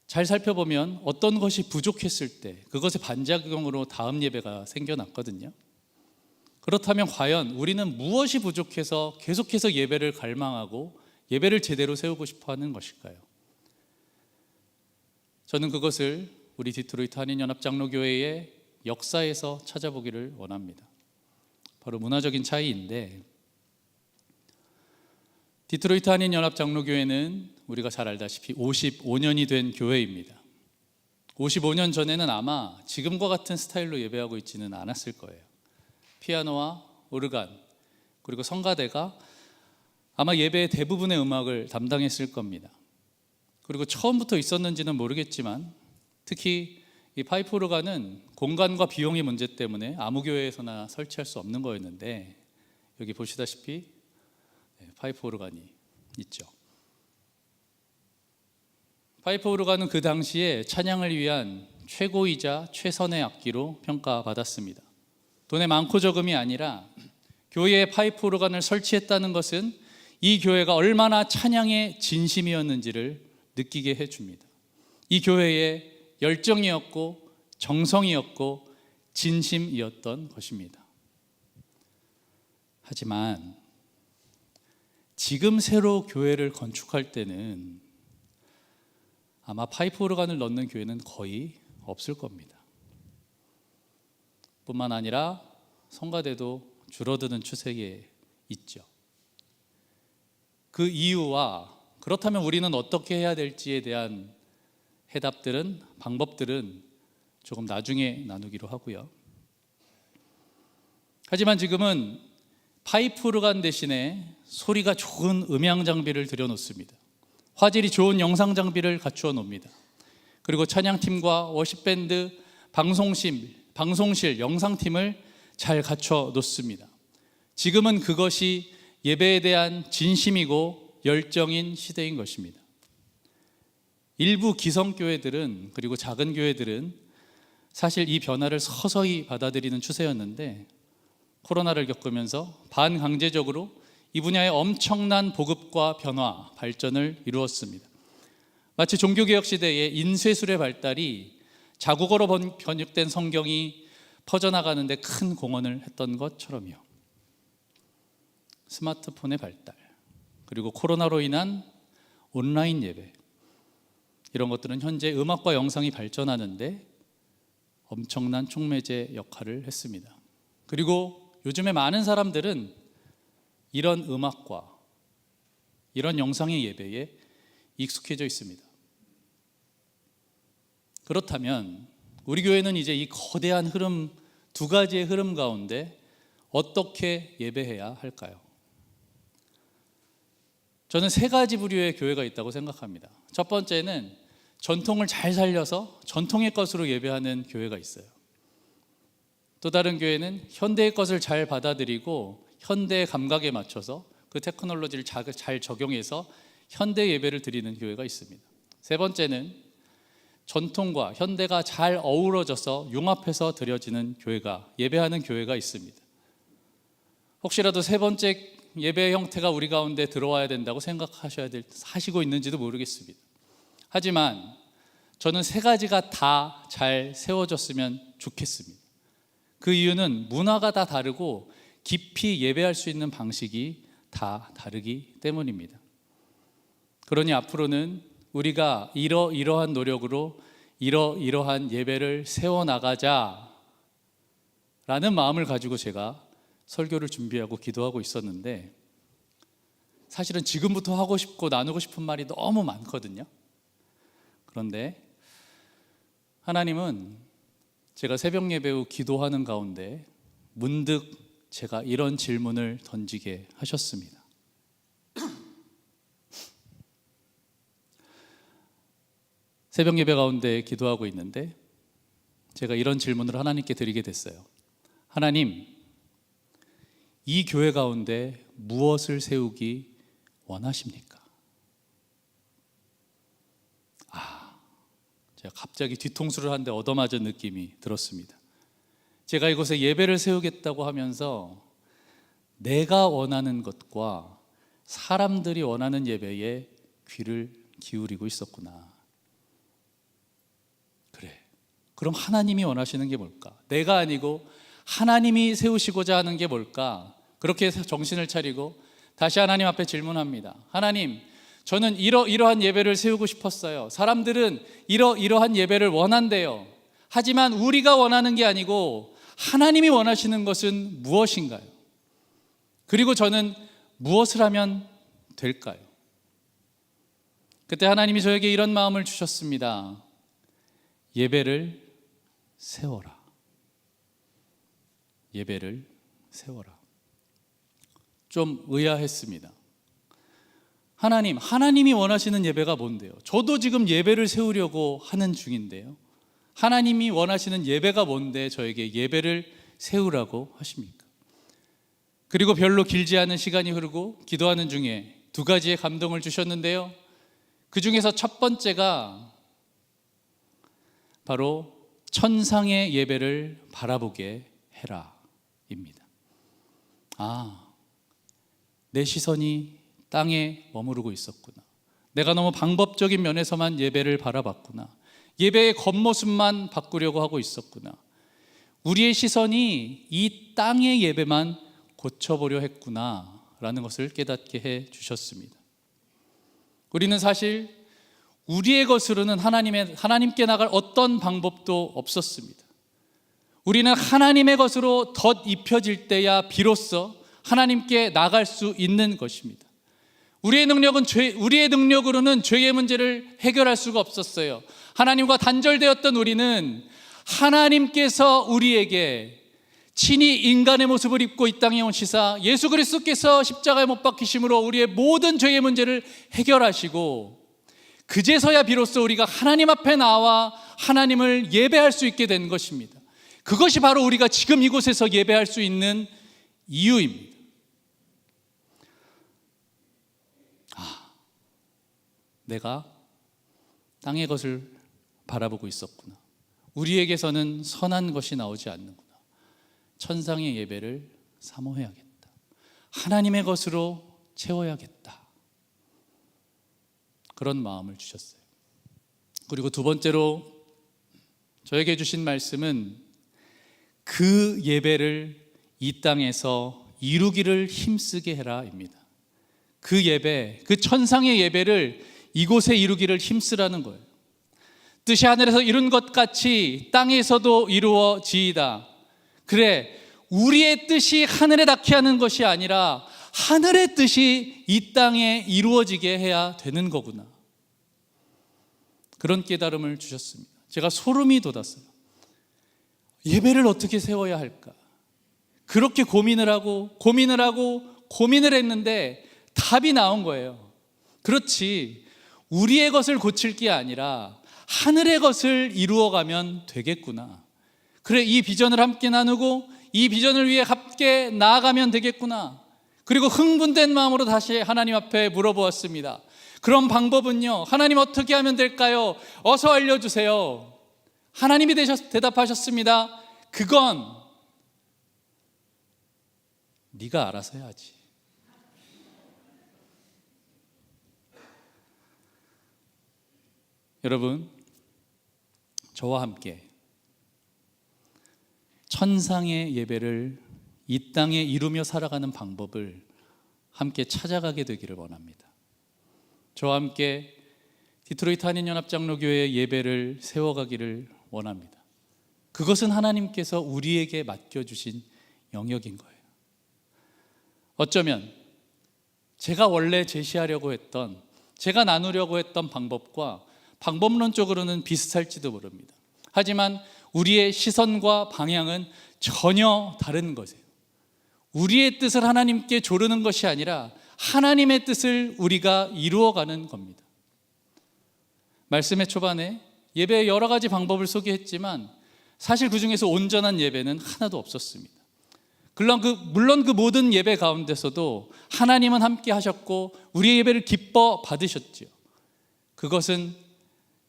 잘 살펴보면 어떤 것이 부족했을 때 그것의 반작용으로 다음 예배가 생겨났거든요. 그렇다면 과연 우리는 무엇이 부족해서 계속해서 예배를 갈망하고 예배를 제대로 세우고 싶어 하는 것일까요? 저는 그것을 우리 디트로이트 한인연합장로교회의 역사에서 찾아보기를 원합니다. 바로 문화적인 차이인데, 디트로이트 한인연합장로교회는 우리가 잘 알다시피 55년이 된 교회입니다. 55년 전에는 아마 지금과 같은 스타일로 예배하고 있지는 않았을 거예요. 피아노와 오르간, 그리고 성가대가 아마 예배의 대부분의 음악을 담당했을 겁니다. 그리고 처음부터 있었는지는 모르겠지만 특히 이 파이프 오르간은 공간과 비용의 문제 때문에 아무 교회에서나 설치할 수 없는 거였는데, 여기 보시다시피 파이프 오르간이 있죠. 파이프 오르간은 그 당시에 찬양을 위한 최고이자 최선의 악기로 평가받았습니다. 돈의 많고 적음이 아니라 교회에 파이프 오르간을 설치했다는 것은 이 교회가 얼마나 찬양의 진심이었는지를 느끼게 해줍니다. 이 교회의 열정이었고 정성이었고 진심이었던 것입니다. 하지만 지금 새로 교회를 건축할 때는 아마 파이프 오르간을 넣는 교회는 거의 없을 겁니다. 뿐만 아니라 성가대도 줄어드는 추세에 있죠. 그 이유와 그렇다면 우리는 어떻게 해야 될지에 대한 해답들은, 방법들은 조금 나중에 나누기로 하고요. 하지만 지금은 파이프 오르간 대신에 소리가 좋은 음향 장비를 들여놓습니다. 화질이 좋은 영상 장비를 갖추어 놓습니다. 그리고 찬양팀과 워십밴드, 방송실, 영상팀을 잘 갖춰 놓습니다. 지금은 그것이 예배에 대한 진심이고 열정인 시대인 것입니다. 일부 기성교회들은, 그리고 작은 교회들은 사실 이 변화를 서서히 받아들이는 추세였는데, 코로나를 겪으면서 반강제적으로 이 분야의 엄청난 보급과 변화, 발전을 이루었습니다. 마치 종교개혁 시대의 인쇄술의 발달이 자국어로 번역된 성경이 퍼져나가는 데 큰 공헌을 했던 것처럼요. 스마트폰의 발달, 그리고 코로나로 인한 온라인 예배, 이런 것들은 현재 음악과 영상이 발전하는데 엄청난 촉매제 역할을 했습니다. 그리고 요즘에 많은 사람들은 이런 음악과 이런 영상의 예배에 익숙해져 있습니다. 그렇다면 우리 교회는 이제 이 거대한 흐름, 두 가지의 흐름 가운데 어떻게 예배해야 할까요? 저는 세 가지 부류의 교회가 있다고 생각합니다. 첫 번째는 전통을 잘 살려서 전통의 것으로 예배하는 교회가 있어요. 또 다른 교회는 현대의 것을 잘 받아들이고 현대의 감각에 맞춰서 그 테크놀로지를 잘 적용해서 현대 예배를 드리는 교회가 있습니다. 세 번째는 전통과 현대가 잘 어우러져서 융합해서 드려지는 교회가, 예배하는 교회가 있습니다. 혹시라도 세 번째 예배 형태가 우리 가운데 들어와야 된다고 하시고 있는지도 모르겠습니다. 하지만 저는 세 가지가 다 잘 세워졌으면 좋겠습니다. 그 이유는 문화가 다 다르고 깊이 예배할 수 있는 방식이 다 다르기 때문입니다. 그러니 앞으로는 우리가 이러한 노력으로 이러한 예배를 세워나가자라는 마음을 가지고 제가 설교를 준비하고 기도하고 있었는데, 사실은 지금부터 하고 싶고 나누고 싶은 말이 너무 많거든요. 그런데 하나님은 제가 새벽 예배 후 기도하는 가운데 문득 제가 이런 질문을 던지게 하셨습니다. 새벽 예배 가운데 기도하고 있는데 제가 이런 질문을 하나님께 드리게 됐어요. 하나님, 이 교회 가운데 무엇을 세우기 원하십니까? 제가 갑자기 뒤통수를 한 대 얻어맞은 느낌이 들었습니다. 제가 이곳에 예배를 세우겠다고 하면서 내가 원하는 것과 사람들이 원하는 예배에 귀를 기울이고 있었구나. 그래, 그럼 하나님이 원하시는 게 뭘까? 내가 아니고 하나님이 세우시고자 하는 게 뭘까? 그렇게 해서 정신을 차리고 다시 하나님 앞에 질문합니다. 하나님, 저는 이러한 예배를 세우고 싶었어요. 사람들은 이러한 예배를 원한대요. 하지만 우리가 원하는 게 아니고 하나님이 원하시는 것은 무엇인가요? 그리고 저는 무엇을 하면 될까요? 그때 하나님이 저에게 이런 마음을 주셨습니다. 예배를 세워라. 예배를 세워라. 좀 의아했습니다. 하나님이 원하시는 예배가 뭔데요? 저도 지금 예배를 세우려고 하는 중인데요. 하나님이 원하시는 예배가 뭔데 저에게 예배를 세우라고 하십니까? 그리고 별로 길지 않은 시간이 흐르고 기도하는 중에 두 가지의 감동을 주셨는데요. 그 중에서 첫 번째가 바로 천상의 예배를 바라보게 해라 입니다. 내 시선이 땅에 머무르고 있었구나. 내가 너무 방법적인 면에서만 예배를 바라봤구나. 예배의 겉모습만 바꾸려고 하고 있었구나. 우리의 시선이 이 땅의 예배만 고쳐보려 했구나 라는 것을 깨닫게 해 주셨습니다. 우리는 사실 우리의 것으로는 하나님께 나갈 어떤 방법도 없었습니다. 우리는 하나님의 것으로 덧입혀질 때야 비로소 하나님께 나갈 수 있는 것입니다. 우리의 능력으로는 죄의 문제를 해결할 수가 없었어요. 하나님과 단절되었던 우리는 하나님께서 우리에게 친히 인간의 모습을 입고 이 땅에 오시사 예수 그리스도께서 십자가에 못 박히심으로 우리의 모든 죄의 문제를 해결하시고 그제서야 비로소 우리가 하나님 앞에 나와 하나님을 예배할 수 있게 된 것입니다. 그것이 바로 우리가 지금 이곳에서 예배할 수 있는 이유입니다. 내가 땅의 것을 바라보고 있었구나. 우리에게서는 선한 것이 나오지 않는구나. 천상의 예배를 사모해야겠다. 하나님의 것으로 채워야겠다. 그런 마음을 주셨어요. 그리고 두 번째로 저에게 주신 말씀은 그 예배를 이 땅에서 이루기를 힘쓰게 해라입니다. 그 예배, 그 천상의 예배를 이곳에 이루기를 힘쓰라는 거예요. 뜻이 하늘에서 이룬 것 같이 땅에서도 이루어지이다. 그래, 우리의 뜻이 하늘에 닿게 하는 것이 아니라 하늘의 뜻이 이 땅에 이루어지게 해야 되는 거구나. 그런 깨달음을 주셨습니다. 제가 소름이 돋았어요. 예배를 어떻게 세워야 할까? 그렇게 고민을 하고 했는데 답이 나온 거예요. 그렇지, 우리의 것을 고칠 게 아니라 하늘의 것을 이루어가면 되겠구나. 그래, 이 비전을 함께 나누고 이 비전을 위해 함께 나아가면 되겠구나. 그리고 흥분된 마음으로 다시 하나님 앞에 물어보았습니다. 그런 방법은요, 하나님 어떻게 하면 될까요? 어서 알려주세요. 하나님이 대답하셨습니다. 그건 네가 알아서 해야지. 여러분, 저와 함께 천상의 예배를 이 땅에 이루며 살아가는 방법을 함께 찾아가게 되기를 원합니다. 저와 함께 디트로이트 한인연합장로교회의 예배를 세워가기를 원합니다. 그것은 하나님께서 우리에게 맡겨주신 영역인 거예요. 어쩌면 제가 원래 제시하려고 했던, 제가 나누려고 했던 방법과 방법론적으로는 비슷할지도 모릅니다. 하지만 우리의 시선과 방향은 전혀 다른 것이에요. 우리의 뜻을 하나님께 조르는 것이 아니라 하나님의 뜻을 우리가 이루어가는 겁니다. 말씀의 초반에 예배의 여러 가지 방법을 소개했지만 사실 그 중에서 온전한 예배는 하나도 없었습니다. 물론 그 모든 예배 가운데서도 하나님은 함께 하셨고 우리의 예배를 기뻐 받으셨지요. 그것은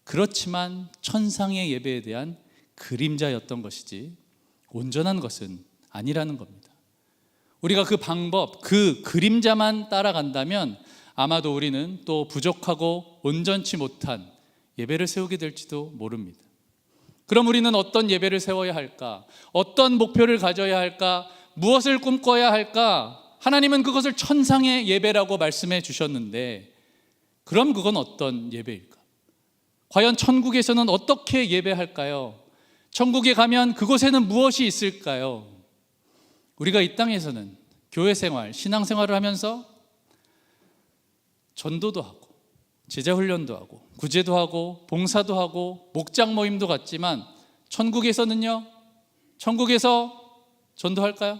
그렇지만 천상의 예배에 대한 그림자였던 것이지 온전한 것은 아니라는 겁니다. 우리가 그 방법, 그 그림자만 따라간다면 아마도 우리는 또 부족하고 온전치 못한 예배를 세우게 될지도 모릅니다. 그럼 우리는 어떤 예배를 세워야 할까? 어떤 목표를 가져야 할까? 무엇을 꿈꿔야 할까? 하나님은 그것을 천상의 예배라고 말씀해 주셨는데 그럼 그건 어떤 예배일까? 과연 천국에서는 어떻게 예배할까요? 천국에 가면 그곳에는 무엇이 있을까요? 우리가 이 땅에서는 교회 생활, 신앙 생활을 하면서 전도도 하고 제자 훈련도 하고 구제도 하고 봉사도 하고 목장 모임도 갖지만 천국에서는요? 천국에서 전도할까요?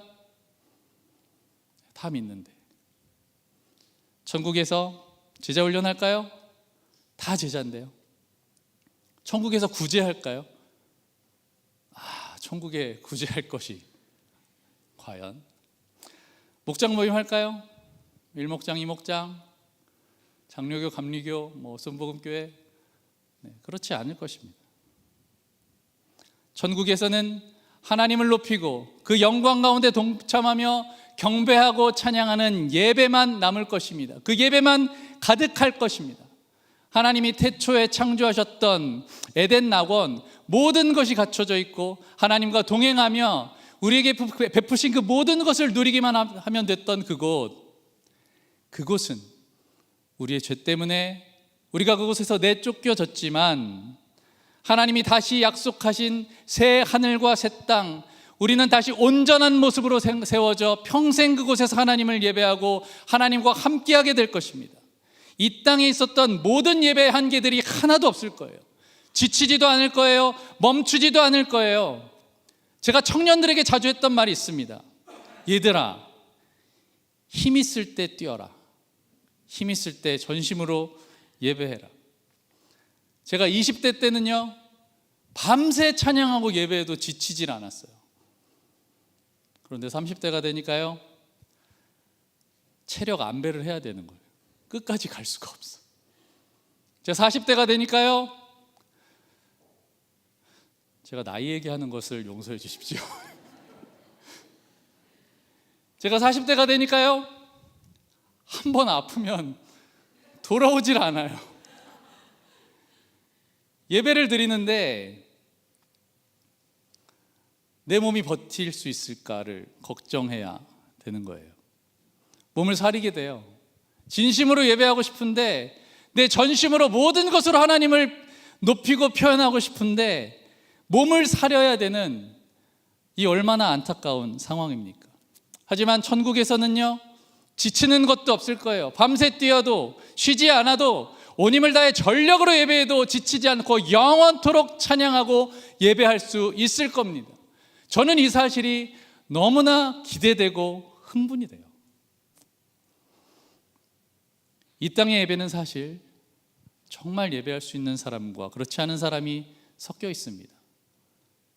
다 믿는데. 천국에서 제자 훈련할까요? 다 제자인데요. 천국에서 구제할까요? 천국에 구제할 것이 과연? 목장 모임 할까요? 일목장, 이목장, 장로교, 감리교, 순복음교회? 그렇지 않을 것입니다. 천국에서는 하나님을 높이고 그 영광 가운데 동참하며 경배하고 찬양하는 예배만 남을 것입니다. 그 예배만 가득할 것입니다. 하나님이 태초에 창조하셨던 에덴 낙원 모든 것이 갖춰져 있고 하나님과 동행하며 우리에게 베푸신 그 모든 것을 누리기만 하면 됐던 그곳은 우리의 죄 때문에 우리가 그곳에서 내쫓겨졌지만 하나님이 다시 약속하신 새 하늘과 새 땅, 우리는 다시 온전한 모습으로 세워져 평생 그곳에서 하나님을 예배하고 하나님과 함께하게 될 것입니다. 이 땅에 있었던 모든 예배의 한계들이 하나도 없을 거예요. 지치지도 않을 거예요. 멈추지도 않을 거예요. 제가 청년들에게 자주 했던 말이 있습니다. 얘들아, 힘 있을 때 뛰어라. 힘 있을 때 전심으로 예배해라. 제가 20대 때는요, 밤새 찬양하고 예배해도 지치질 않았어요. 그런데 30대가 되니까요, 체력 안배를 해야 되는 거예요. 끝까지 갈 수가 없어. 제가 40대가 되니까요, 제가 나이 얘기하는 것을 용서해 주십시오. 제가 40대가 되니까요, 한 번 아프면 돌아오질 않아요. 예배를 드리는데 내 몸이 버틸 수 있을까를 걱정해야 되는 거예요. 몸을 사리게 돼요. 진심으로 예배하고 싶은데, 내 전심으로 모든 것으로 하나님을 높이고 표현하고 싶은데 몸을 사려야 되는 이 얼마나 안타까운 상황입니까? 하지만 천국에서는요, 지치는 것도 없을 거예요. 밤새 뛰어도 쉬지 않아도 온 힘을 다해 전력으로 예배해도 지치지 않고 영원토록 찬양하고 예배할 수 있을 겁니다. 저는 이 사실이 너무나 기대되고 흥분이 돼요. 이 땅의 예배는 사실 정말 예배할 수 있는 사람과 그렇지 않은 사람이 섞여 있습니다.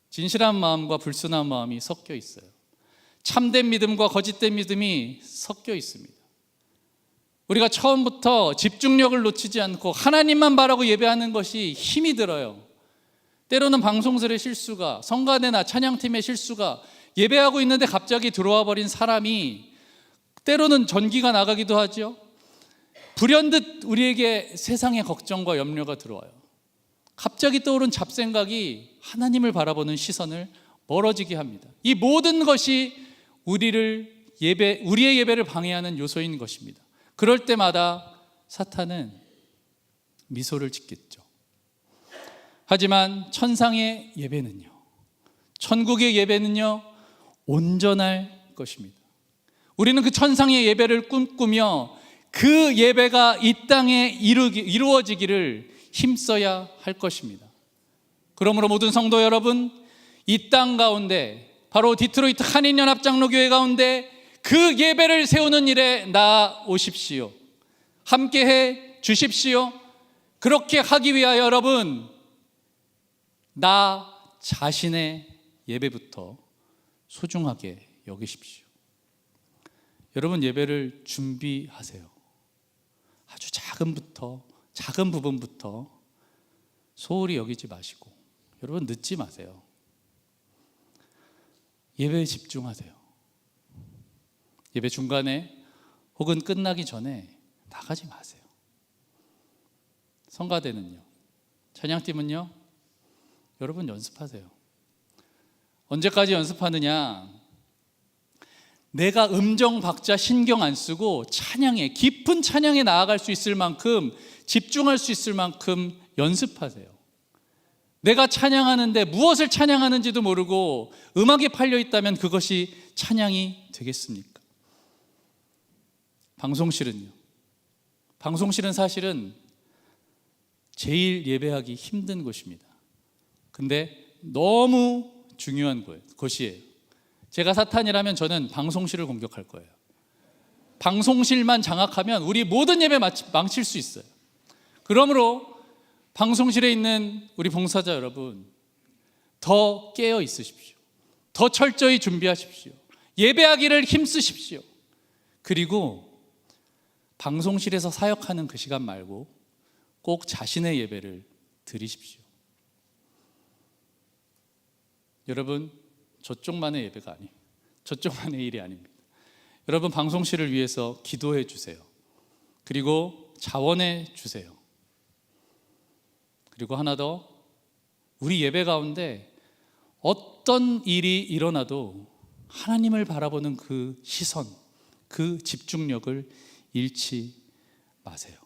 진실한 마음과 불순한 마음이 섞여 있어요. 참된 믿음과 거짓된 믿음이 섞여 있습니다. 우리가 처음부터 집중력을 놓치지 않고 하나님만 바라고 예배하는 것이 힘이 들어요. 때로는 방송설의 실수가, 성가대나 찬양팀의 실수가, 예배하고 있는데 갑자기 들어와 버린 사람이 때로는 전기가 나가기도 하죠. 불현듯 우리에게 세상의 걱정과 염려가 들어와요. 갑자기 떠오른 잡생각이 하나님을 바라보는 시선을 멀어지게 합니다. 이 모든 것이 우리의 예배를 방해하는 요소인 것입니다. 그럴 때마다 사탄은 미소를 짓겠죠. 하지만 천상의 예배는요, 천국의 예배는요, 온전할 것입니다. 우리는 그 천상의 예배를 꿈꾸며 그 예배가 이 땅에 이루어지기를 힘써야 할 것입니다. 그러므로 모든 성도 여러분, 이 땅 가운데 바로 디트로이트 한인연합장로교회 가운데 그 예배를 세우는 일에 나오십시오. 함께해 주십시오. 그렇게 하기 위하여 여러분, 나 자신의 예배부터 소중하게 여기십시오. 여러분, 예배를 준비하세요. 아주 작은 부분부터 소홀히 여기지 마시고, 여러분 늦지 마세요. 예배에 집중하세요. 예배 중간에 혹은 끝나기 전에 나가지 마세요. 성가대는요, 찬양팀은요, 여러분 연습하세요. 언제까지 연습하느냐? 내가 음정 박자 신경 안 쓰고 찬양에, 깊은 찬양에 나아갈 수 있을 만큼, 집중할 수 있을 만큼 연습하세요. 내가 찬양하는데 무엇을 찬양하는지도 모르고 음악에 팔려 있다면 그것이 찬양이 되겠습니까? 방송실은요, 방송실은 사실은 제일 예배하기 힘든 곳입니다. 근데 너무 중요한 곳이에요. 제가 사탄이라면 저는 방송실을 공격할 거예요. 방송실만 장악하면 우리 모든 예배 망칠 수 있어요. 그러므로 방송실에 있는 우리 봉사자 여러분, 더 깨어 있으십시오. 더 철저히 준비하십시오. 예배하기를 힘쓰십시오. 그리고 방송실에서 사역하는 그 시간 말고 꼭 자신의 예배를 드리십시오. 여러분, 저쪽만의 예배가 아니에요. 저쪽만의 일이 아닙니다. 여러분, 방송실을 위해서 기도해 주세요. 그리고 자원해 주세요. 그리고 하나 더, 우리 예배 가운데 어떤 일이 일어나도 하나님을 바라보는 그 시선, 그 집중력을 잃지 마세요.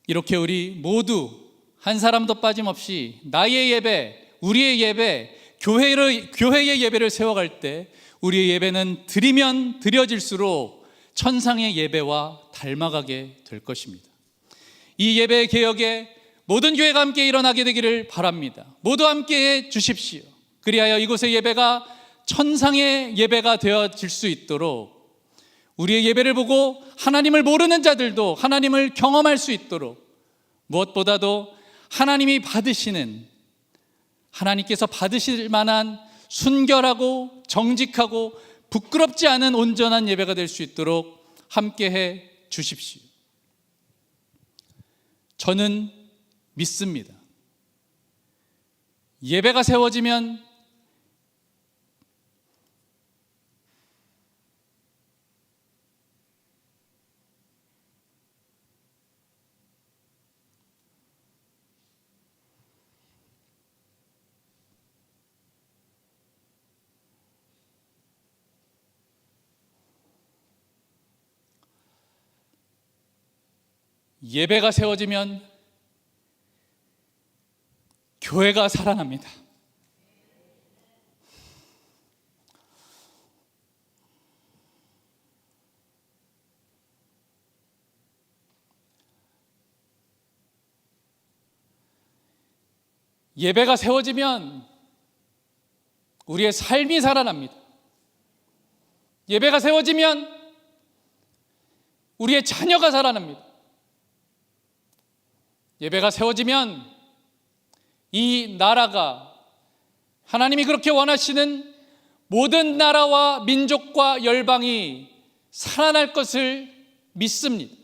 이렇게 우리 모두 한 사람도 빠짐없이 나의 예배, 우리의 예배, 교회의 예배를 세워갈 때 우리의 예배는 드리면 드려질수록 천상의 예배와 닮아가게 될 것입니다. 이 예배 개혁에 모든 교회가 함께 일어나게 되기를 바랍니다. 모두 함께해 주십시오. 그리하여 이곳의 예배가 천상의 예배가 되어질 수 있도록, 우리의 예배를 보고 하나님을 모르는 자들도 하나님을 경험할 수 있도록, 무엇보다도 하나님께서 받으실 만한 순결하고 정직하고 부끄럽지 않은 온전한 예배가 될 수 있도록 함께해 주십시오. 저는 믿습니다. 예배가 세워지면 교회가 살아납니다. 예배가 세워지면 우리의 삶이 살아납니다. 예배가 세워지면 우리의 자녀가 살아납니다. 예배가 세워지면 이 나라가 하나님이 그렇게 원하시는 모든 나라와 민족과 열방이 살아날 것을 믿습니다.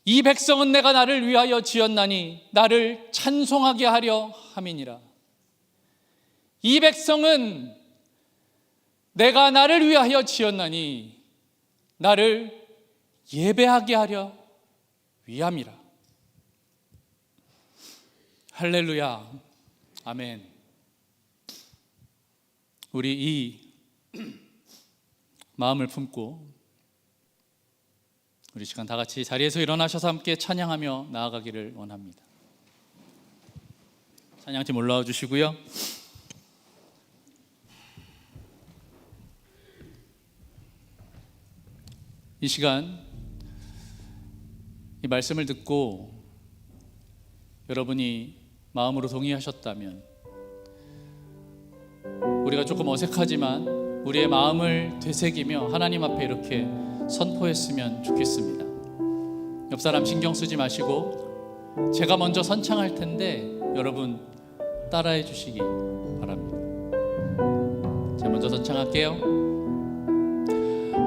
이 백성은 내가 나를 위하여 지었나니 나를 찬송하게 하려 함이니라. 이 백성은 내가 나를 위하여 지었나니 나를 예배하게 하려 위함이라. 할렐루야. 아멘. 우리 이 마음을 품고 우리 시간 다 같이 자리에서 일어나셔서 함께 찬양하며 나아가기를 원합니다. 찬양팀 올라와 주시고요. 이 시간 이 말씀을 듣고 여러분이 마음으로 동의하셨다면 우리가 조금 어색하지만 우리의 마음을 되새기며 하나님 앞에 이렇게 선포했으면 좋겠습니다. 옆 사람 신경 쓰지 마시고 제가 먼저 선창할 텐데 여러분 따라해 주시기 바랍니다. 제가 먼저 선창할게요.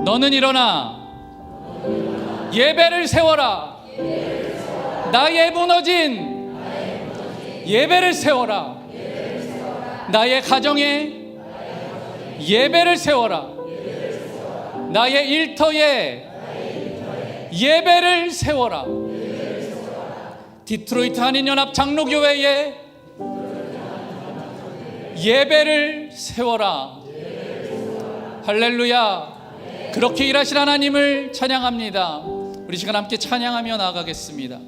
너는 일어나 예배를 세워라. 나의 무너진 예배를 세워라. 나의 가정에 예배를 세워라. 나의 일터에 예배를 세워라. 디트로이트 한인연합 장로교회에 예배를 세워라. 할렐루야. 그렇게 일하신 하나님을 찬양합니다. 우리 시간 함께 찬양하며 나아가겠습니다.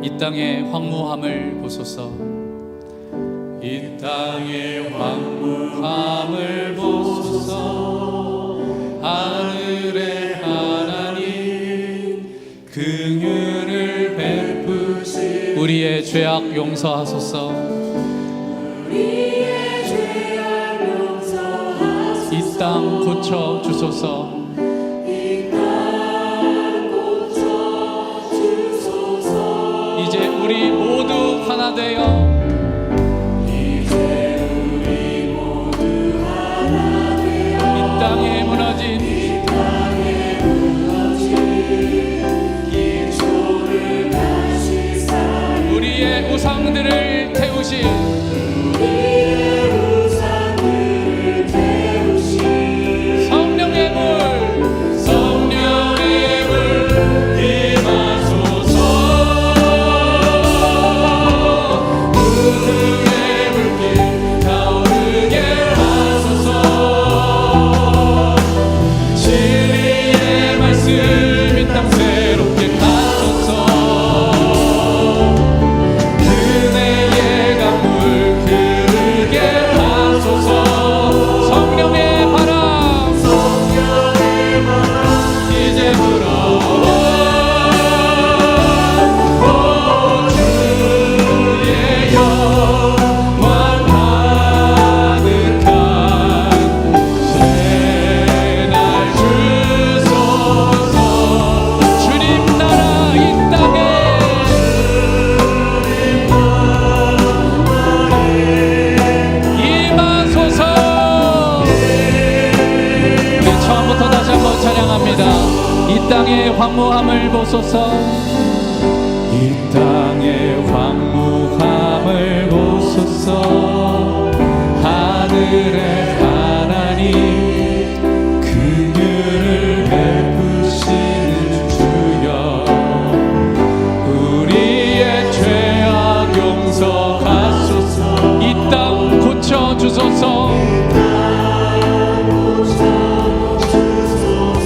이 땅의 황무함을 보소서. 이 땅의 황무함을 보소서. 하늘의 하나님 긍휼을 베푸시. 우리의 죄악 용서하소서. 우리의 죄악 용서하소서. 이 땅 고쳐 주소서. 이제 우리 모두 하나 되어 이 땅에 무너진 우리의 우상들을 태우신 성령의 물 임하소서. 우등의 불길 타오르게 하소서. 진리의 말씀 이 땅 새롭게 가소서. 은혜의 강물 흐르게 주옵소서. 이 땅의 황무함을 보소서. 하늘의 하나님 긍휼을 베푸시는 주여, 우리의 죄악 용서하소서. 이 땅 고쳐주소서.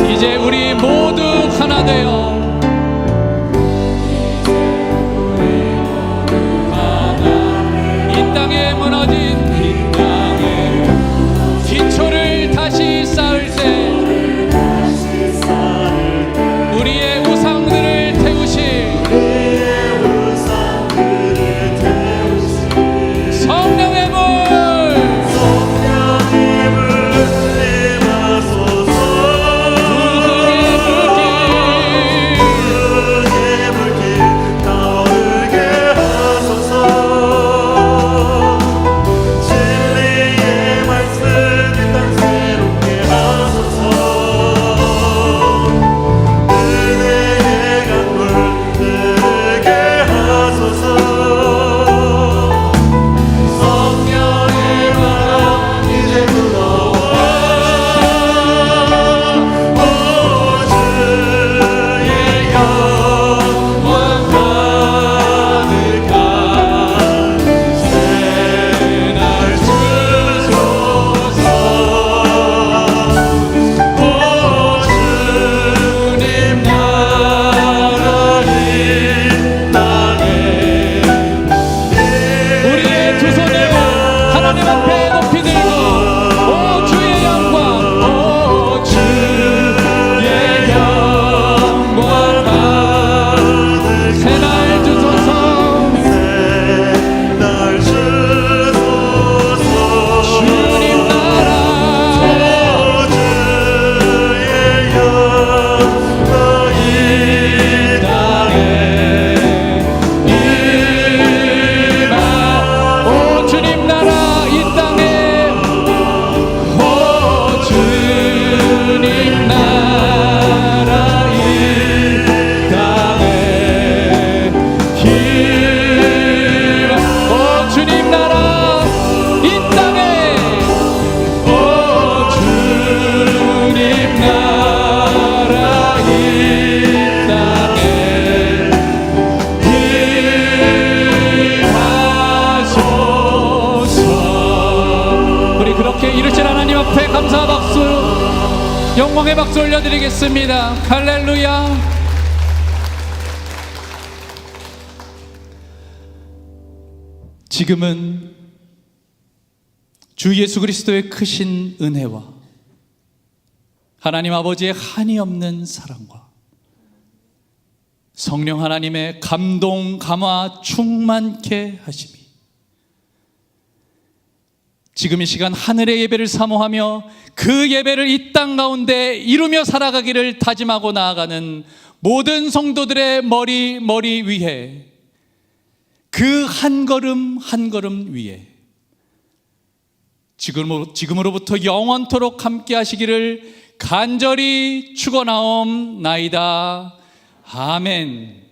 이제 우리 모두 하나 되어 이 땅에 무너진 이 땅의 기초를 다시 쌓을 때 우리의 우상들을 태우실 성령의 물 영광의 박수 올려드리겠습니다. 할렐루야. 지금은 주 예수 그리스도의 크신 은혜와 하나님 아버지의 한이 없는 사랑과 성령 하나님의 감동, 감화 충만케 하심이 지금 이 시간 하늘의 예배를 사모하며 그 예배를 이 땅 가운데 이루며 살아가기를 다짐하고 나아가는 모든 성도들의 머리 위에 그 한 걸음 한 걸음 위에 지금으로부터 영원토록 함께 하시기를 간절히 축원하옵나이다. 아멘.